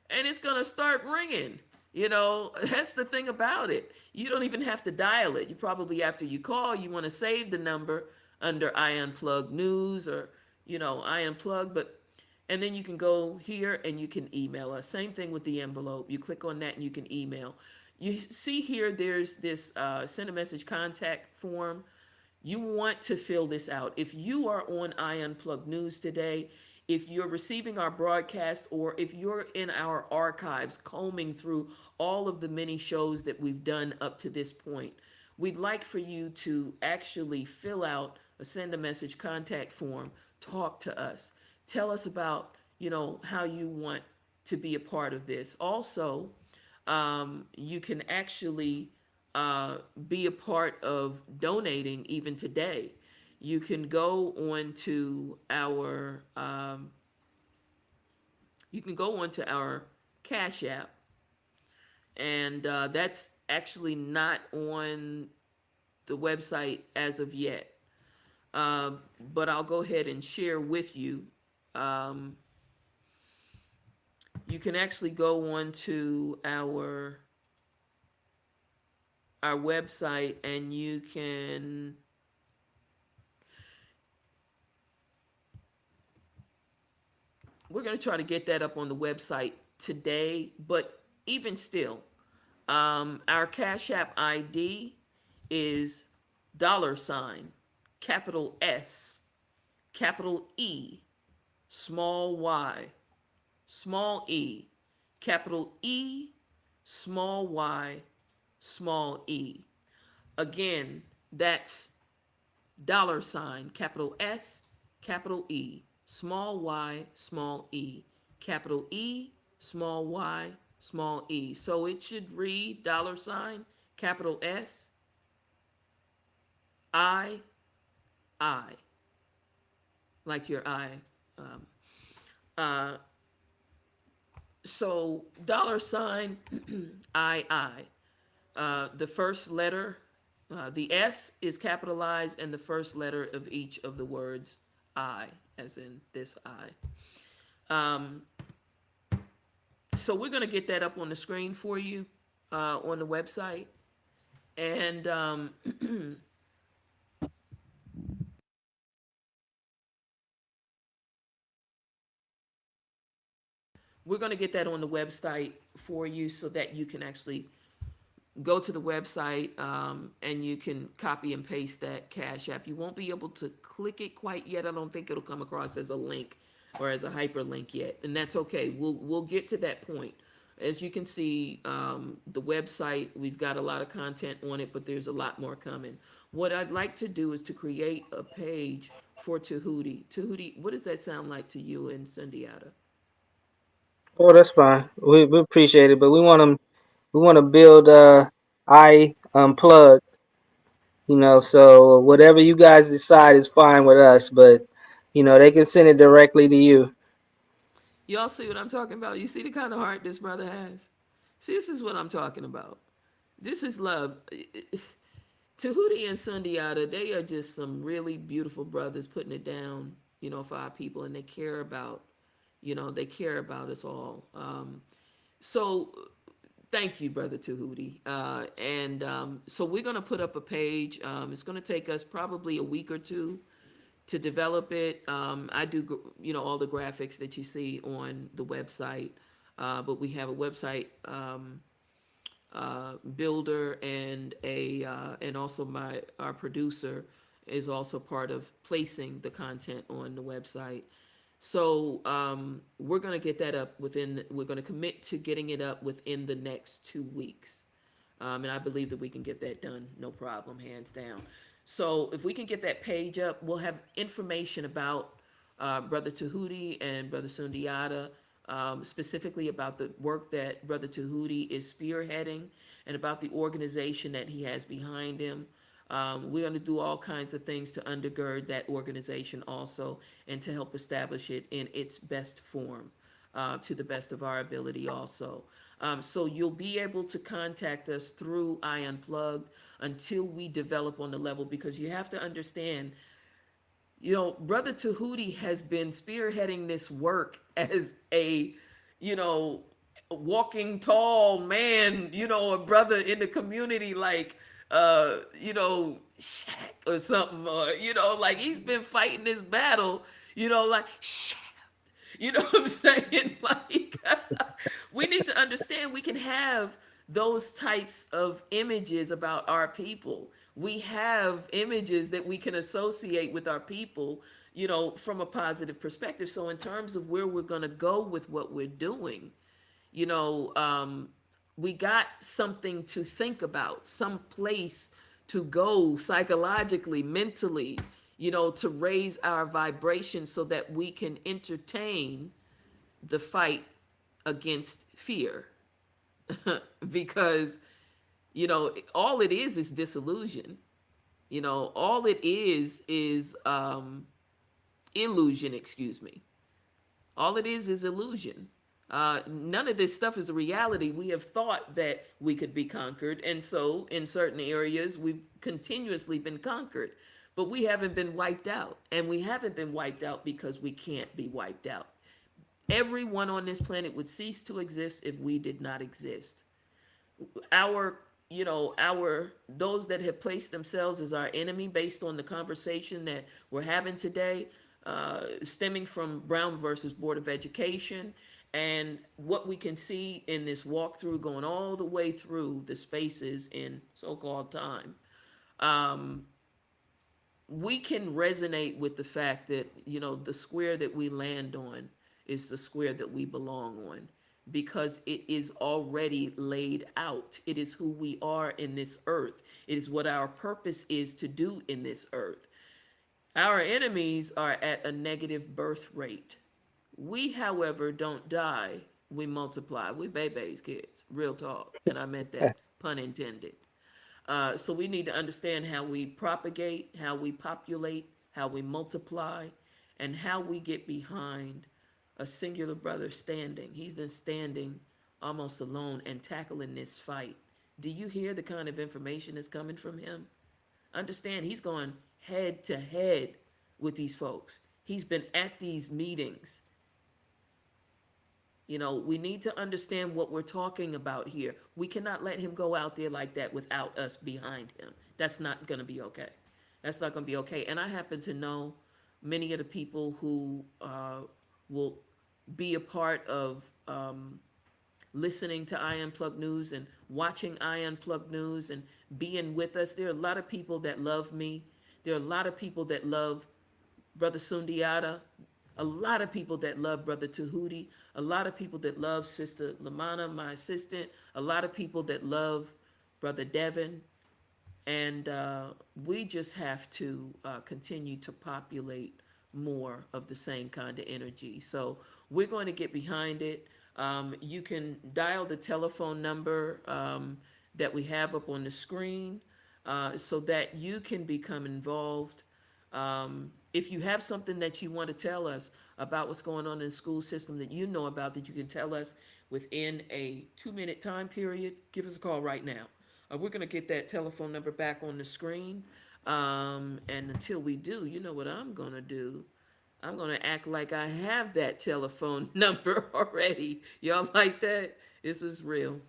and it's going to start ringing. That's the thing about it. You don't even have to dial it. You probably, after you call, you want to save the number under I Unplugged News or, I Unplugged, and then you can go here and you can email us. Same thing with the envelope. You click on that and you can email. You see here, there's this send a message contact form. You want to fill this out. If you are on I Unplugged News today, if you're receiving our broadcast, or if you're in our archives combing through all of the many shows that we've done up to this point, we'd like for you to actually fill out a send a message contact form. Talk to us. Tell us about, how you want to be a part of this. Also, you can actually be a part of donating even today. You can go on to our Cash App, and that's actually not on the website as of yet. But I'll go ahead and share with you. You can actually go on to our website, and you can we're going to try to get that up on the website today, but even still, our Cash App ID is $, capital S, capital E, small y, small e, capital E, small y, small e. Again, that's $, capital S, capital E, small y, small e, capital E, small y, small e. So it should read $, capital S, I, like your eye. Um, uh, so $, I. The first letter, the S is capitalized, and the first letter of each of the words I, as in this I. Um, so we're going to get that up on the screen for you on the website. And we're going to get that on the website for you so that you can actually go to the website and you can copy and paste that Cash App. You won't be able to click it quite yet. I don't think it'll come across as a link or as a hyperlink yet, and that's okay. We'll get to that point. As you can see, the website, we've got a lot of content on it, but there's a lot more coming. What I'd like to do is to create a page for Tahuti. Tahuti, what does that sound like to you and Sundiata? Oh, that's fine. We appreciate it, but we want to build I unplugged. So whatever you guys decide is fine with us, but they can send it directly to you. Y'all see what I'm talking about? You see the kind of heart this brother has? See, this is what I'm talking about. This is love. Tahuti and Sundiata, they are just some really beautiful brothers putting it down, for our people, and they care about, they care about us all. So thank you, brother Tahuti. And so we're going to put up a page. It's going to take us probably a week or two to develop it. I do, all the graphics that you see on the website, but we have a website builder and also our producer is also part of placing the content on the website. So we're going to get that up we're going to commit to getting it up within the next 2 weeks. And I believe that we can get that done, no problem, hands down. So if we can get that page up, we'll have information about Brother Tahuti and Brother Sundiata, specifically about the work that Brother Tahuti is spearheading and about the organization that he has behind him. We're going to do all kinds of things to undergird that organization also and to help establish it in its best form to the best of our ability also. So you'll be able to contact us through I Unplugged until we develop on the level, because you have to understand, Brother Tahuti has been spearheading this work as a, you know, walking tall man, a brother in the community, like, Shaq or something, or, like he's been fighting this battle, like, Shaq. You know what I'm saying? Like, we need to understand we can have those types of images about our people. We have images that we can associate with our people, from a positive perspective. So, in terms of where we're going to go with what we're doing, you know, um, we got something to think about, some place to go psychologically, mentally, to raise our vibration so that we can entertain the fight against fear. Because, all it is disillusion. All it is illusion, excuse me. All it is illusion. None of this stuff is a reality. We have thought that we could be conquered. And so, in certain areas, we've continuously been conquered. But we haven't been wiped out. And we haven't been wiped out because we can't be wiped out. Everyone on this planet would cease to exist if we did not exist. Our those that have placed themselves as our enemy based on the conversation that we're having today, stemming from Brown versus Board of Education, and what we can see in this walkthrough going all the way through the spaces in so-called time. we can resonate with the fact that, the square that we land on is the square that we belong on, because it is already laid out. It is who we are in this earth. It is what our purpose is to do in this earth. Our enemies are at a negative birth rate. We, however, don't die. We multiply. We babies, kids. Real talk. And I meant that, pun intended. So we need to understand how we propagate, how we populate, how we multiply, and how we get behind a singular brother standing. He's been standing almost alone and tackling this fight. Do you hear the kind of information that's coming from him? Understand, he's going head to head with these folks. He's been at these meetings. We need to understand what we're talking about here. We cannot let him go out there like that without us behind him. That's not going to be okay. That's not going to be okay. And I happen to know many of the people who will be a part of listening to I Unplugged News and watching I Unplugged News and being with us. There are a lot of people that love me. There are a lot of people that love Brother Sundiata, a lot of people that love Brother Tahuti, a lot of people that love Sister Lamana, my assistant, a lot of people that love Brother Devin. And we just have to continue to populate more of the same kind of energy. So we're going to get behind it. You can dial the telephone number that we have up on the screen so that you can become involved. If you have something that you want to tell us about what's going on in the school system that you know about, that you can tell us within a 2-minute time period, give us a call right now. We're going to get that telephone number back on the screen. And until we do, you know what I'm going to do? I'm going to act like I have that telephone number already. Y'all like that? This is real.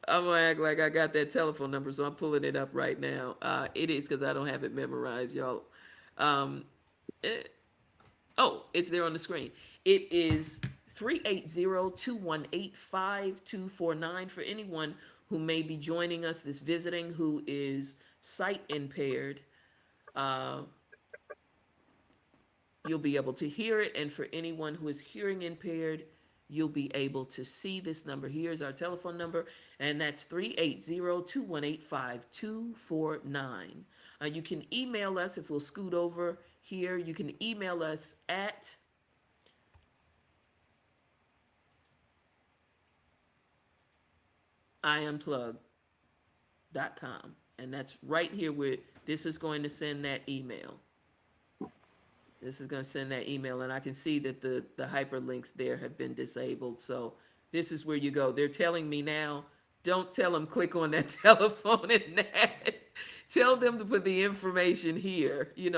I'm going to act like I got that telephone number, so I'm pulling it up right now. It is because I don't have it memorized, y'all. Um, it, it's there on the screen. It is 380-218-5249 for anyone who may be joining us, this visiting, who is sight impaired. You'll be able to hear it. And for anyone who is hearing impaired, you'll be able to see this number. Here's our telephone number, and that's 380-218-5249. You can email us if we'll scoot over here. You can email us at iunplugged.com. And that's right here where this is going to send that email. This is going to send that email, and I can see that the hyperlinks there have been disabled. So this is where you go. They're telling me now, don't tell them click on that telephone and that. Tell them to put the information here. You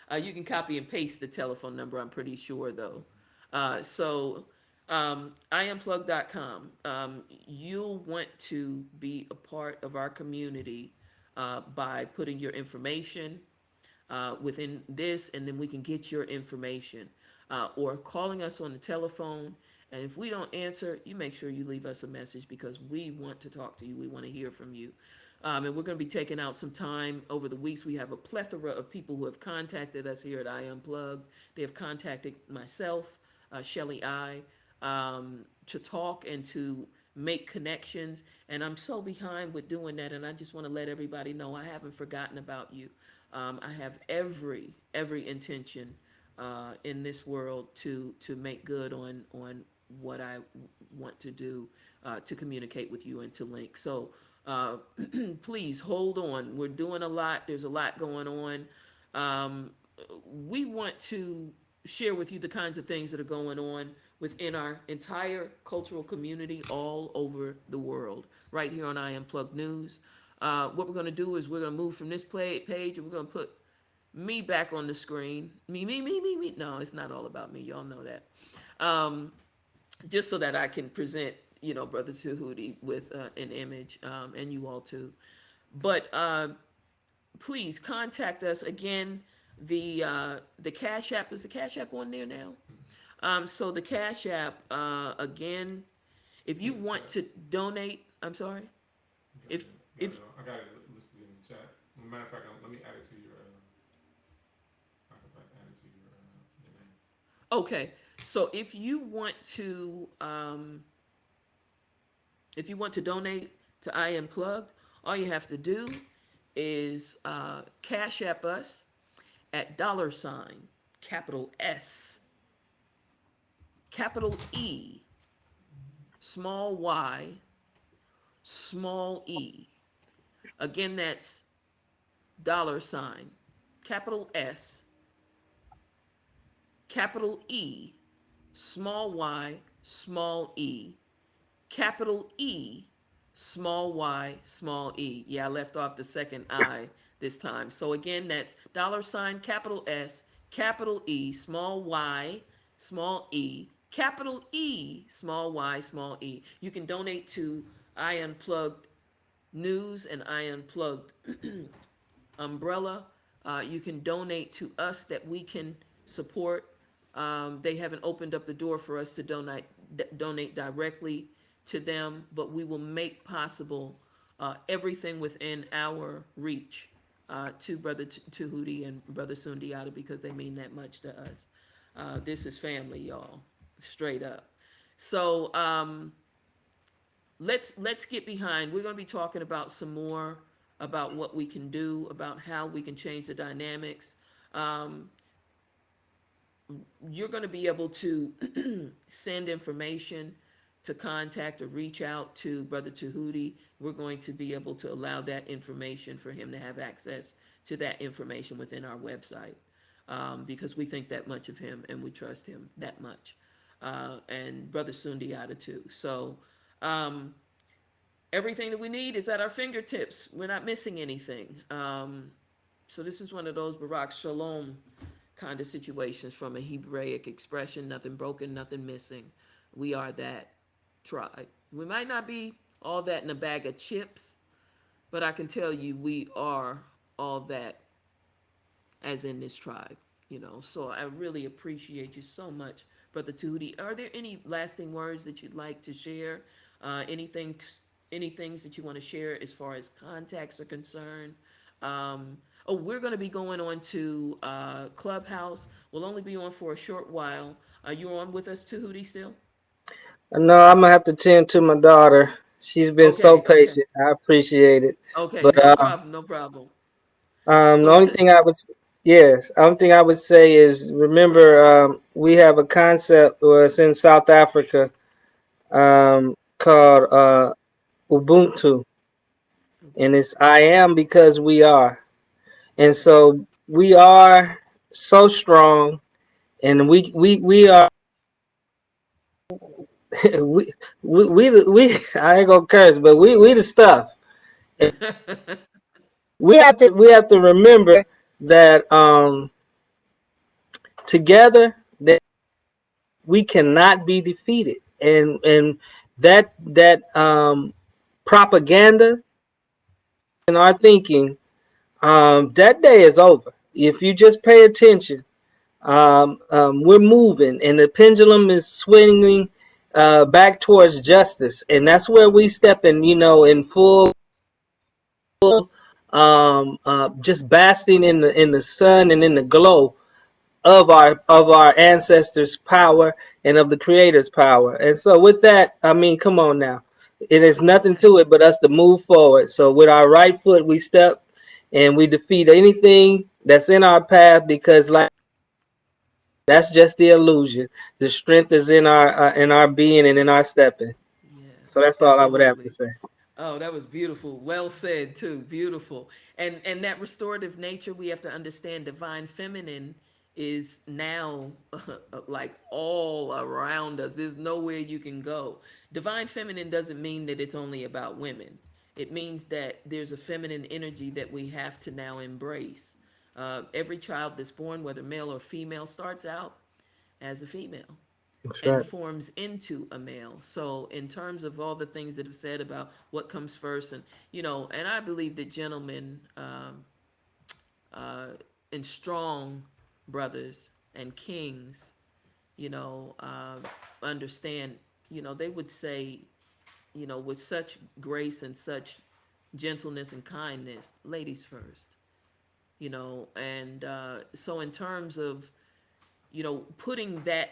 can copy and paste the telephone number, I'm pretty sure, though. iunplugged.com. You'll want to be a part of our community by putting your information within this, and then we can get your information or calling us on the telephone. And if we don't answer, you make sure you leave us a message, because we want to talk to you. We want to hear from you. And we're going to be taking out some time over the weeks. We have a plethora of people who have contacted us here at I Unplugged. They have contacted myself, Shelly to talk and to make connections. And I'm so behind with doing that. And I just want to let everybody know I haven't forgotten about you. I have every intention in this world to make good on what I want to do to communicate with you and to link. So please hold on. We're doing a lot. There's a lot going on. We want to share with you the kinds of things that are going on within our entire cultural community all over the world, right here on I Unplugged News. What we're going to do is we're going to move from this page, and we're going to put me back on the screen. Me. No, it's not all about me. Y'all know that. Just so that I can present, Brother Tahuti with an image, and you all too. But please contact us again. The Cash App, is the Cash App on there now? So the Cash App, again, if you want to donate, I'm sorry, if I got it listed in the chat. Matter of fact, let me add it to your. I can add it to your name. Okay, so if you want to donate to I Unplugged, all you have to do is cash app us at dollar sign capital S capital E small y small e. Again, that's dollar sign capital S capital E small y small e capital E, small y, small e. Yeah, I left off the second I this time. So again, that's dollar sign capital S, capital E, small y, small e, capital E, small y, small e. You can donate to I Unplugged News and I Unplugged umbrella. You can donate to us that we can support. They haven't opened up the door for us to donate directly to them, but we will make possible everything within our reach to Brother Tahuti and Brother Sundiata because they mean that much to us. This is family, y'all, straight up. So let's get behind. We're going to be talking about some more about what we can do, about how we can change the dynamics. Um, you're going to be able to send information to contact or reach out to Brother Tahuti. We're going to be able to allow that information for him to have access to that information within our website because we think that much of him and we trust him that much. And Brother Sundiata too. So everything that we need is at our fingertips. We're not missing anything. So this is one of those Barak Shalom kind of situations from a Hebraic expression, nothing broken, nothing missing. We are that tribe. We might not be all that in a bag of chips, but I can tell you we are all that as in this tribe, you know. So I really appreciate you so much, Brother Tahuti. Are there any lasting words that you'd like to share? Anything, any things that you want to share as far as contacts are concerned? Oh, we're going to be going on to Clubhouse. We'll only be on for a short while. Are you on with us, Tahuti, still? No, I'm gonna have to tend to my daughter. She's been so Okay, okay, patient. I appreciate it. okay. But No problem, no problem. the So, only thing only thing I would say is remember we have a concept, or it's in South Africa, called Ubuntu, and it's I am because we are, and okay. so we are so strong, and we are we I ain't gonna curse, but we the stuff. We have to remember that together that we cannot be defeated, and that propaganda in our thinking, that day is over. If you just pay attention, we're moving, and the pendulum is swinging back towards justice, and that's where we step in, in full, just basking in the sun and in the glow of our ancestors' power and of the Creator's power. And so, with that, I mean, come on now, it is nothing Okay. to it but us to move forward. So, with our right foot, we step and we defeat anything that's in our path, because, like, that's just the illusion. The strength is in our being and in our stepping. Yeah, So that's all I would have to absolutely. say. Oh, that was beautiful. Well said too. Beautiful. And that restorative nature, we have to understand divine feminine is now like all around us. There's nowhere you can go. Divine feminine doesn't mean that it's only about women. It means that there's a feminine energy that we have to now embrace. Every child that's born, whether male or female, starts out as a female That's and right. forms into a male. So, in terms of all the things that have said about what comes first, and and I believe that gentlemen uh, and strong brothers and kings, you know, uh, understand. They would say, with such grace and such gentleness, and kindness. Ladies first, and so in terms of putting that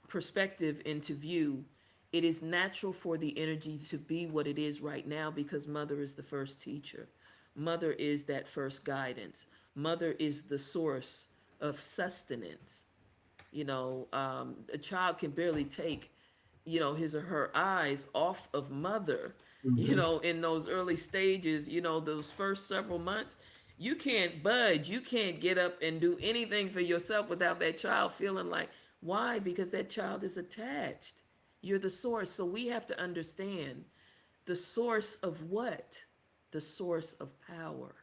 perspective into view, it is natural for the energy to be what it is right now because mother is the first teacher. Mother is that first guidance. Mother is the source of sustenance. A child can barely take, his or her eyes off of mother, Mhm. in those early stages, those first several months. You can't budge. You can't get up and do anything for yourself without that child feeling like, why? Because that child is attached. You're the source. So we have to understand the source of what? The source of power.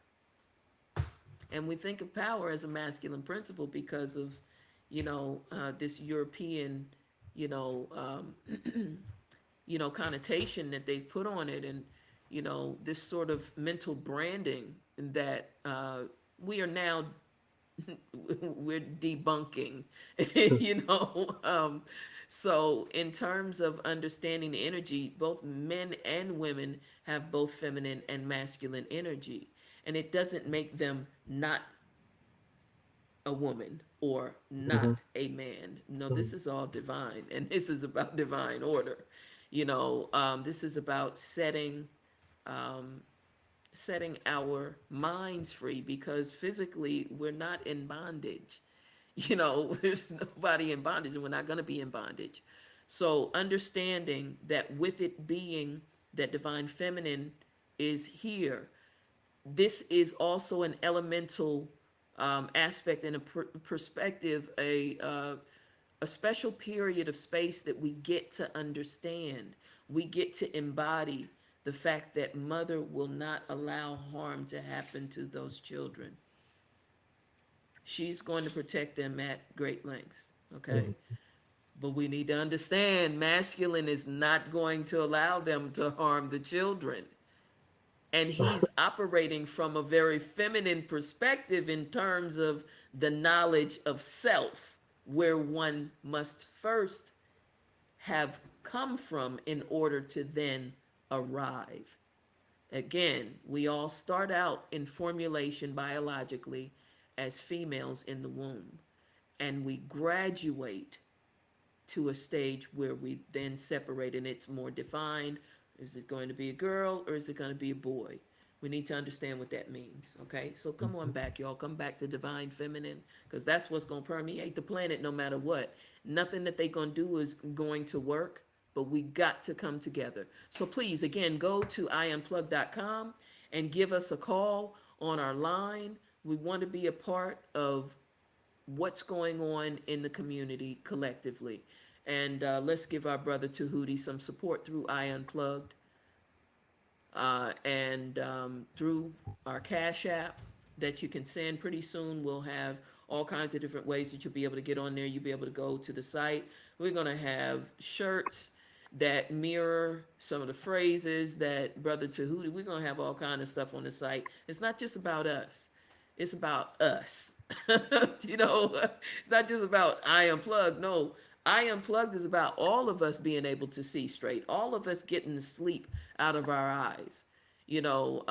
And we think of power as a masculine principle because of, this European, you know, connotation that they've put on it, and this sort of mental branding that we are now we're debunking, you know. So in terms of understanding the energy, both men and women have both feminine and masculine energy, and it doesn't make them not a woman or Mhm. not a man. No, this Mhm. is all divine, and this is about divine order. This is about um, setting our minds free because physically we're not in bondage. There's nobody in bondage, and we're not going to be in bondage. So understanding that with it being that divine feminine is here, this is also an elemental aspect and a perspective, a special period of space that we get to understand. We get to embody the fact that mother will not allow harm to happen to those children. She's going to protect them at great lengths. Okay. Mhm. But we need to understand masculine is not going to allow them to harm the children. And he's operating from a very feminine perspective in terms of the knowledge of self, where one must first have come from in order to then arrive. Again, we all start out in formulation biologically as females in the womb, and we graduate to a stage where we then separate and it's more defined. Is it going to be a girl or is it going to be a boy? We need to understand what that means. Okay, so come on back, y'all. Come back to divine feminine because that's what's going to permeate the planet no matter what. Nothing that they're going to do is going to work, but we got to come together. So please, again, go to iunplug.com and give us a call on our line. We want to be a part of what's going on in the community collectively. And let's give our brother Tahuti some support through Unplugged and through our Cash App that you can send. Pretty soon we'll have all kinds of different ways that you'll be able to get on there. You'll be able to go to the site. We're going to have shirts that mirror some of the phrases that Brother Tahuti, we're going to have all kind of stuff on the site. It's not just about us. It's about us. It's not just about I Unplugged. No, I Unplugged is about all of us being able to see straight, all of us getting the sleep out of our eyes, you know,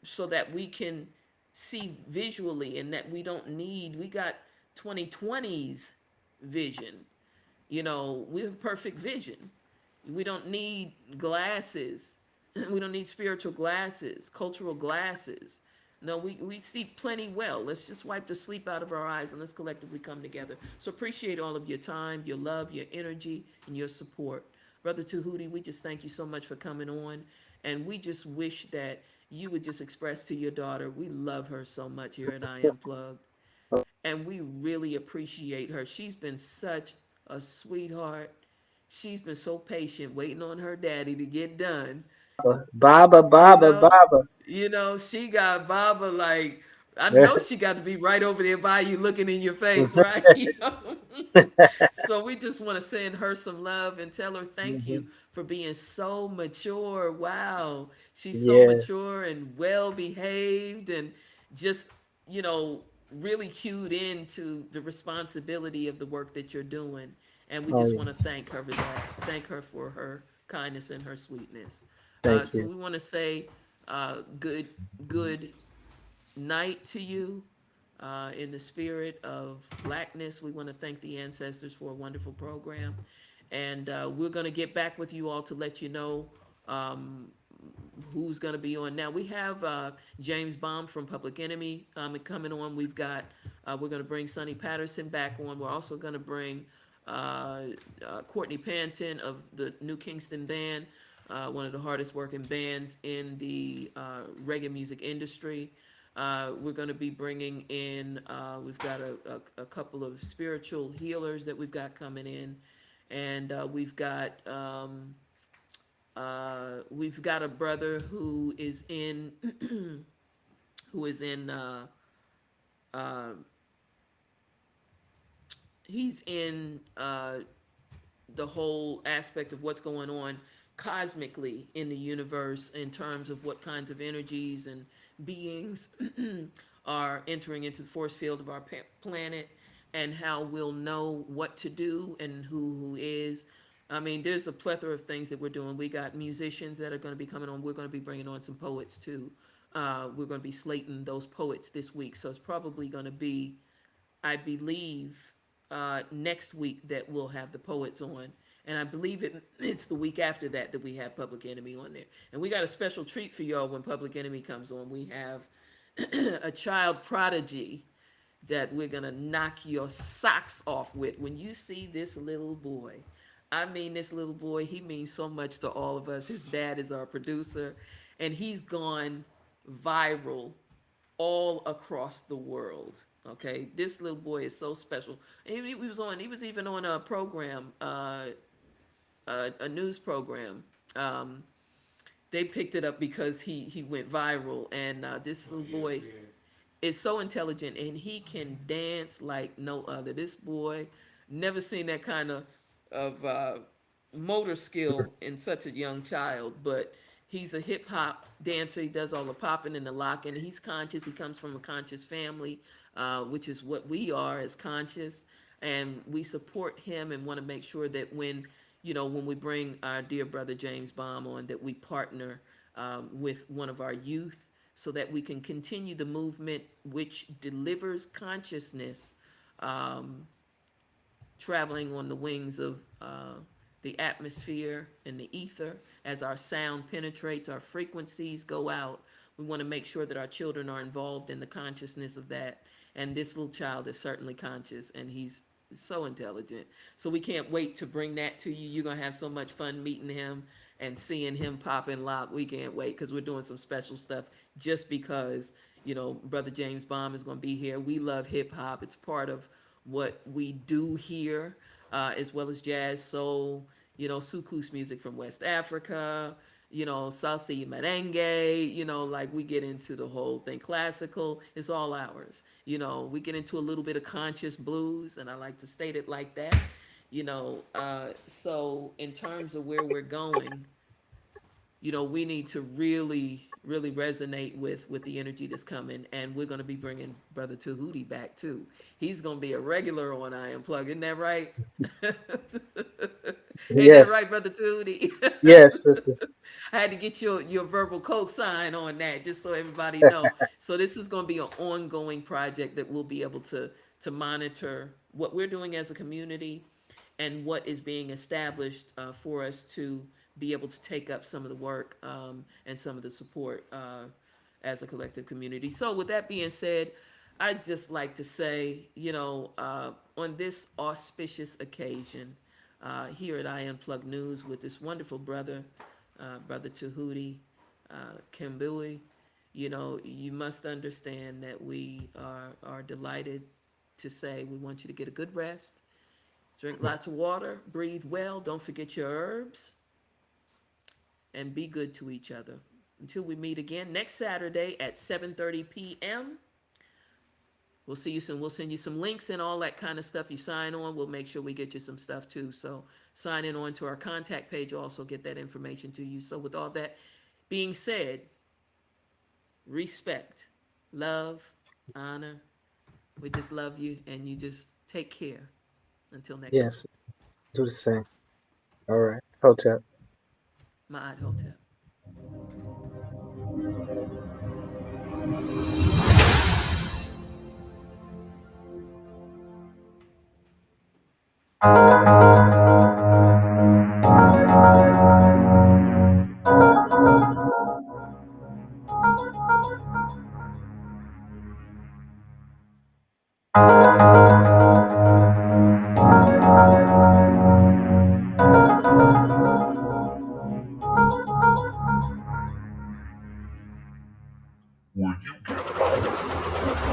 so that we can see visually and that we got 2020's vision. We have perfect vision. We don't need glasses. We don't need spiritual glasses, cultural glasses. No, we see plenty well. Let's just wipe the sleep out of our eyes and let's collectively come together. So appreciate all of your time, your love, your energy, and your support. Brother Tahuti, we just thank you so much for coming on. And we just wish that you would just express to your daughter, we love her so much here at I Unplugged. And we really appreciate her. She's been such a sweetheart. She's been so patient waiting on her daddy to get done. Baba, You Baba, know, Baba. she got Baba like I know she got to be right over there by you looking in your face, right? So we just want to send her some love and tell her thank you Mhm. for being so mature. Wow. She's so Yes. mature and well behaved and just, you know, really cued into the responsibility of the work that you're doing. And we Oh, just yeah. want to thank her for that. Thank her for her kindness and her sweetness. Thank So you. we want to say Good night to you. In the spirit of blackness, we want to thank the ancestors for a wonderful program. And we're going to get back with you all to let you know um, who's going to be on. Now, we have James Baum from Public Enemy coming on. We're going to bring Sonny Patterson back on. We're also going to bring Courtney Panton of the New Kingston Band, one of the hardest working bands in the reggae music industry. We're going to be bringing in, we've got a couple of spiritual healers that we've got coming in. And we've got a brother who is in, who is in, uh, he's in the whole aspect of what's going on cosmically in the universe in terms of what kinds of energies and beings are entering into the force field of our planet, and how we'll know what to do and who is. I mean, there's a plethora of things that we're doing. We got musicians that are going to be coming on. We're going to be bringing on some poets too. We're going to be slating those poets this week, so it's probably going to be, I believe, next week that we'll have the poets on. And I believe it's the week after that that we have Public Enemy on there. And we got a special treat for y'all when Public Enemy comes on. We have a child prodigy that we're going to knock your socks off with. When you see this little boy, I mean, this little boy, he means so much to all of us. His dad is our producer, and he's gone viral all across the world. Okay, this little boy is so special. He was on. He was even on a program, a news program. Um, they picked it up because he went viral, and this On little boy ESPN. is so intelligent, and he can dance like no other. This boy, never seen that kind of motor skill in such a young child, but he's a hip hop dancer. He does all the popping and the locking. He's conscious. He comes from a conscious family, which is what we are as conscious, and we support him and want to make sure that when we bring our dear brother James Baum on, that we partner with one of our youth so that we can continue the movement which delivers consciousness, um, traveling on the wings of the atmosphere and the ether. As our sound penetrates, our frequencies go out. We want to make sure that our children are involved in the consciousness of that. And this little child is certainly conscious, and he's so intelligent. So we can't wait to bring that to you. You're going to have so much fun meeting him and seeing him pop and lock. We can't wait because we're doing some special stuff just because, Brother James Baum is going to be here. We love hip hop. It's part of what we do here, as well as jazz, soul, soukous music from West Africa, salsa y merengue, like we get into the whole thing. Classical, it's all ours. We get into a little bit of conscious blues, and I like to state it like that. So in terms of where we're going, we need to really, really resonate with the energy that's coming, and we're going to be bringing Brother Tahuti back too. He's going to be a regular on I Unplugged, isn't that right? Ain't that Yes, right, Brother Tahuti? yes, sister. I had to get your verbal co-sign on that just so everybody know. So this is going to be an ongoing project that we'll be able to monitor what we're doing as a community and what is being established for us to be able to take up some of the work and some of the support as a collective community. So with that being said, I'd just like to say, on this auspicious occasion, here at I Unplugged News with this wonderful brother, Brother Tahuti Kimbui, you must understand that we are delighted to say we want you to get a good rest, drink lots of water, breathe well, don't forget your herbs, and be good to each other. Until we meet again next Saturday at 7:30 p.m. We'll see you soon. We'll send you some links and all that kind of stuff. You sign on, we'll make sure we get you some stuff too. So sign in on to our contact page. We'll also get that information to you. So with all that being said, respect, love, honor. We just love you, and you just take care. Until next time. Yes, do the same. All right. Hotel. Ma'at Hotep. Where you get our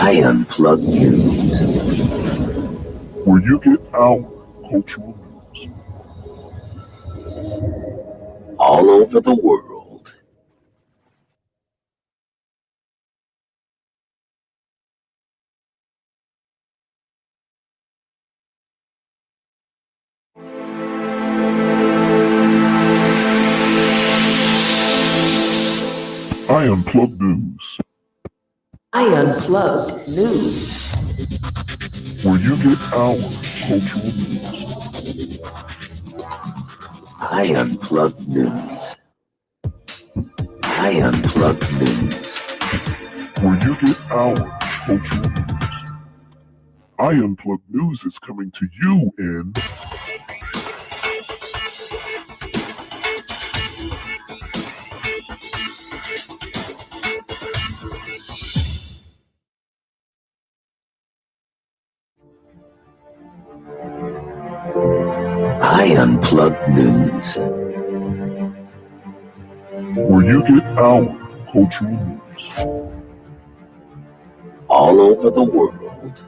I unplug news. where you get our cultural news. All over the world. I Unplugged News, I unplugged news. where you get our cultural news. I unplugged news. I unplugged news. Where you get our cultural news. I Unplugged News is coming to you in I unplugged news. where you get our cultural news. All over the world.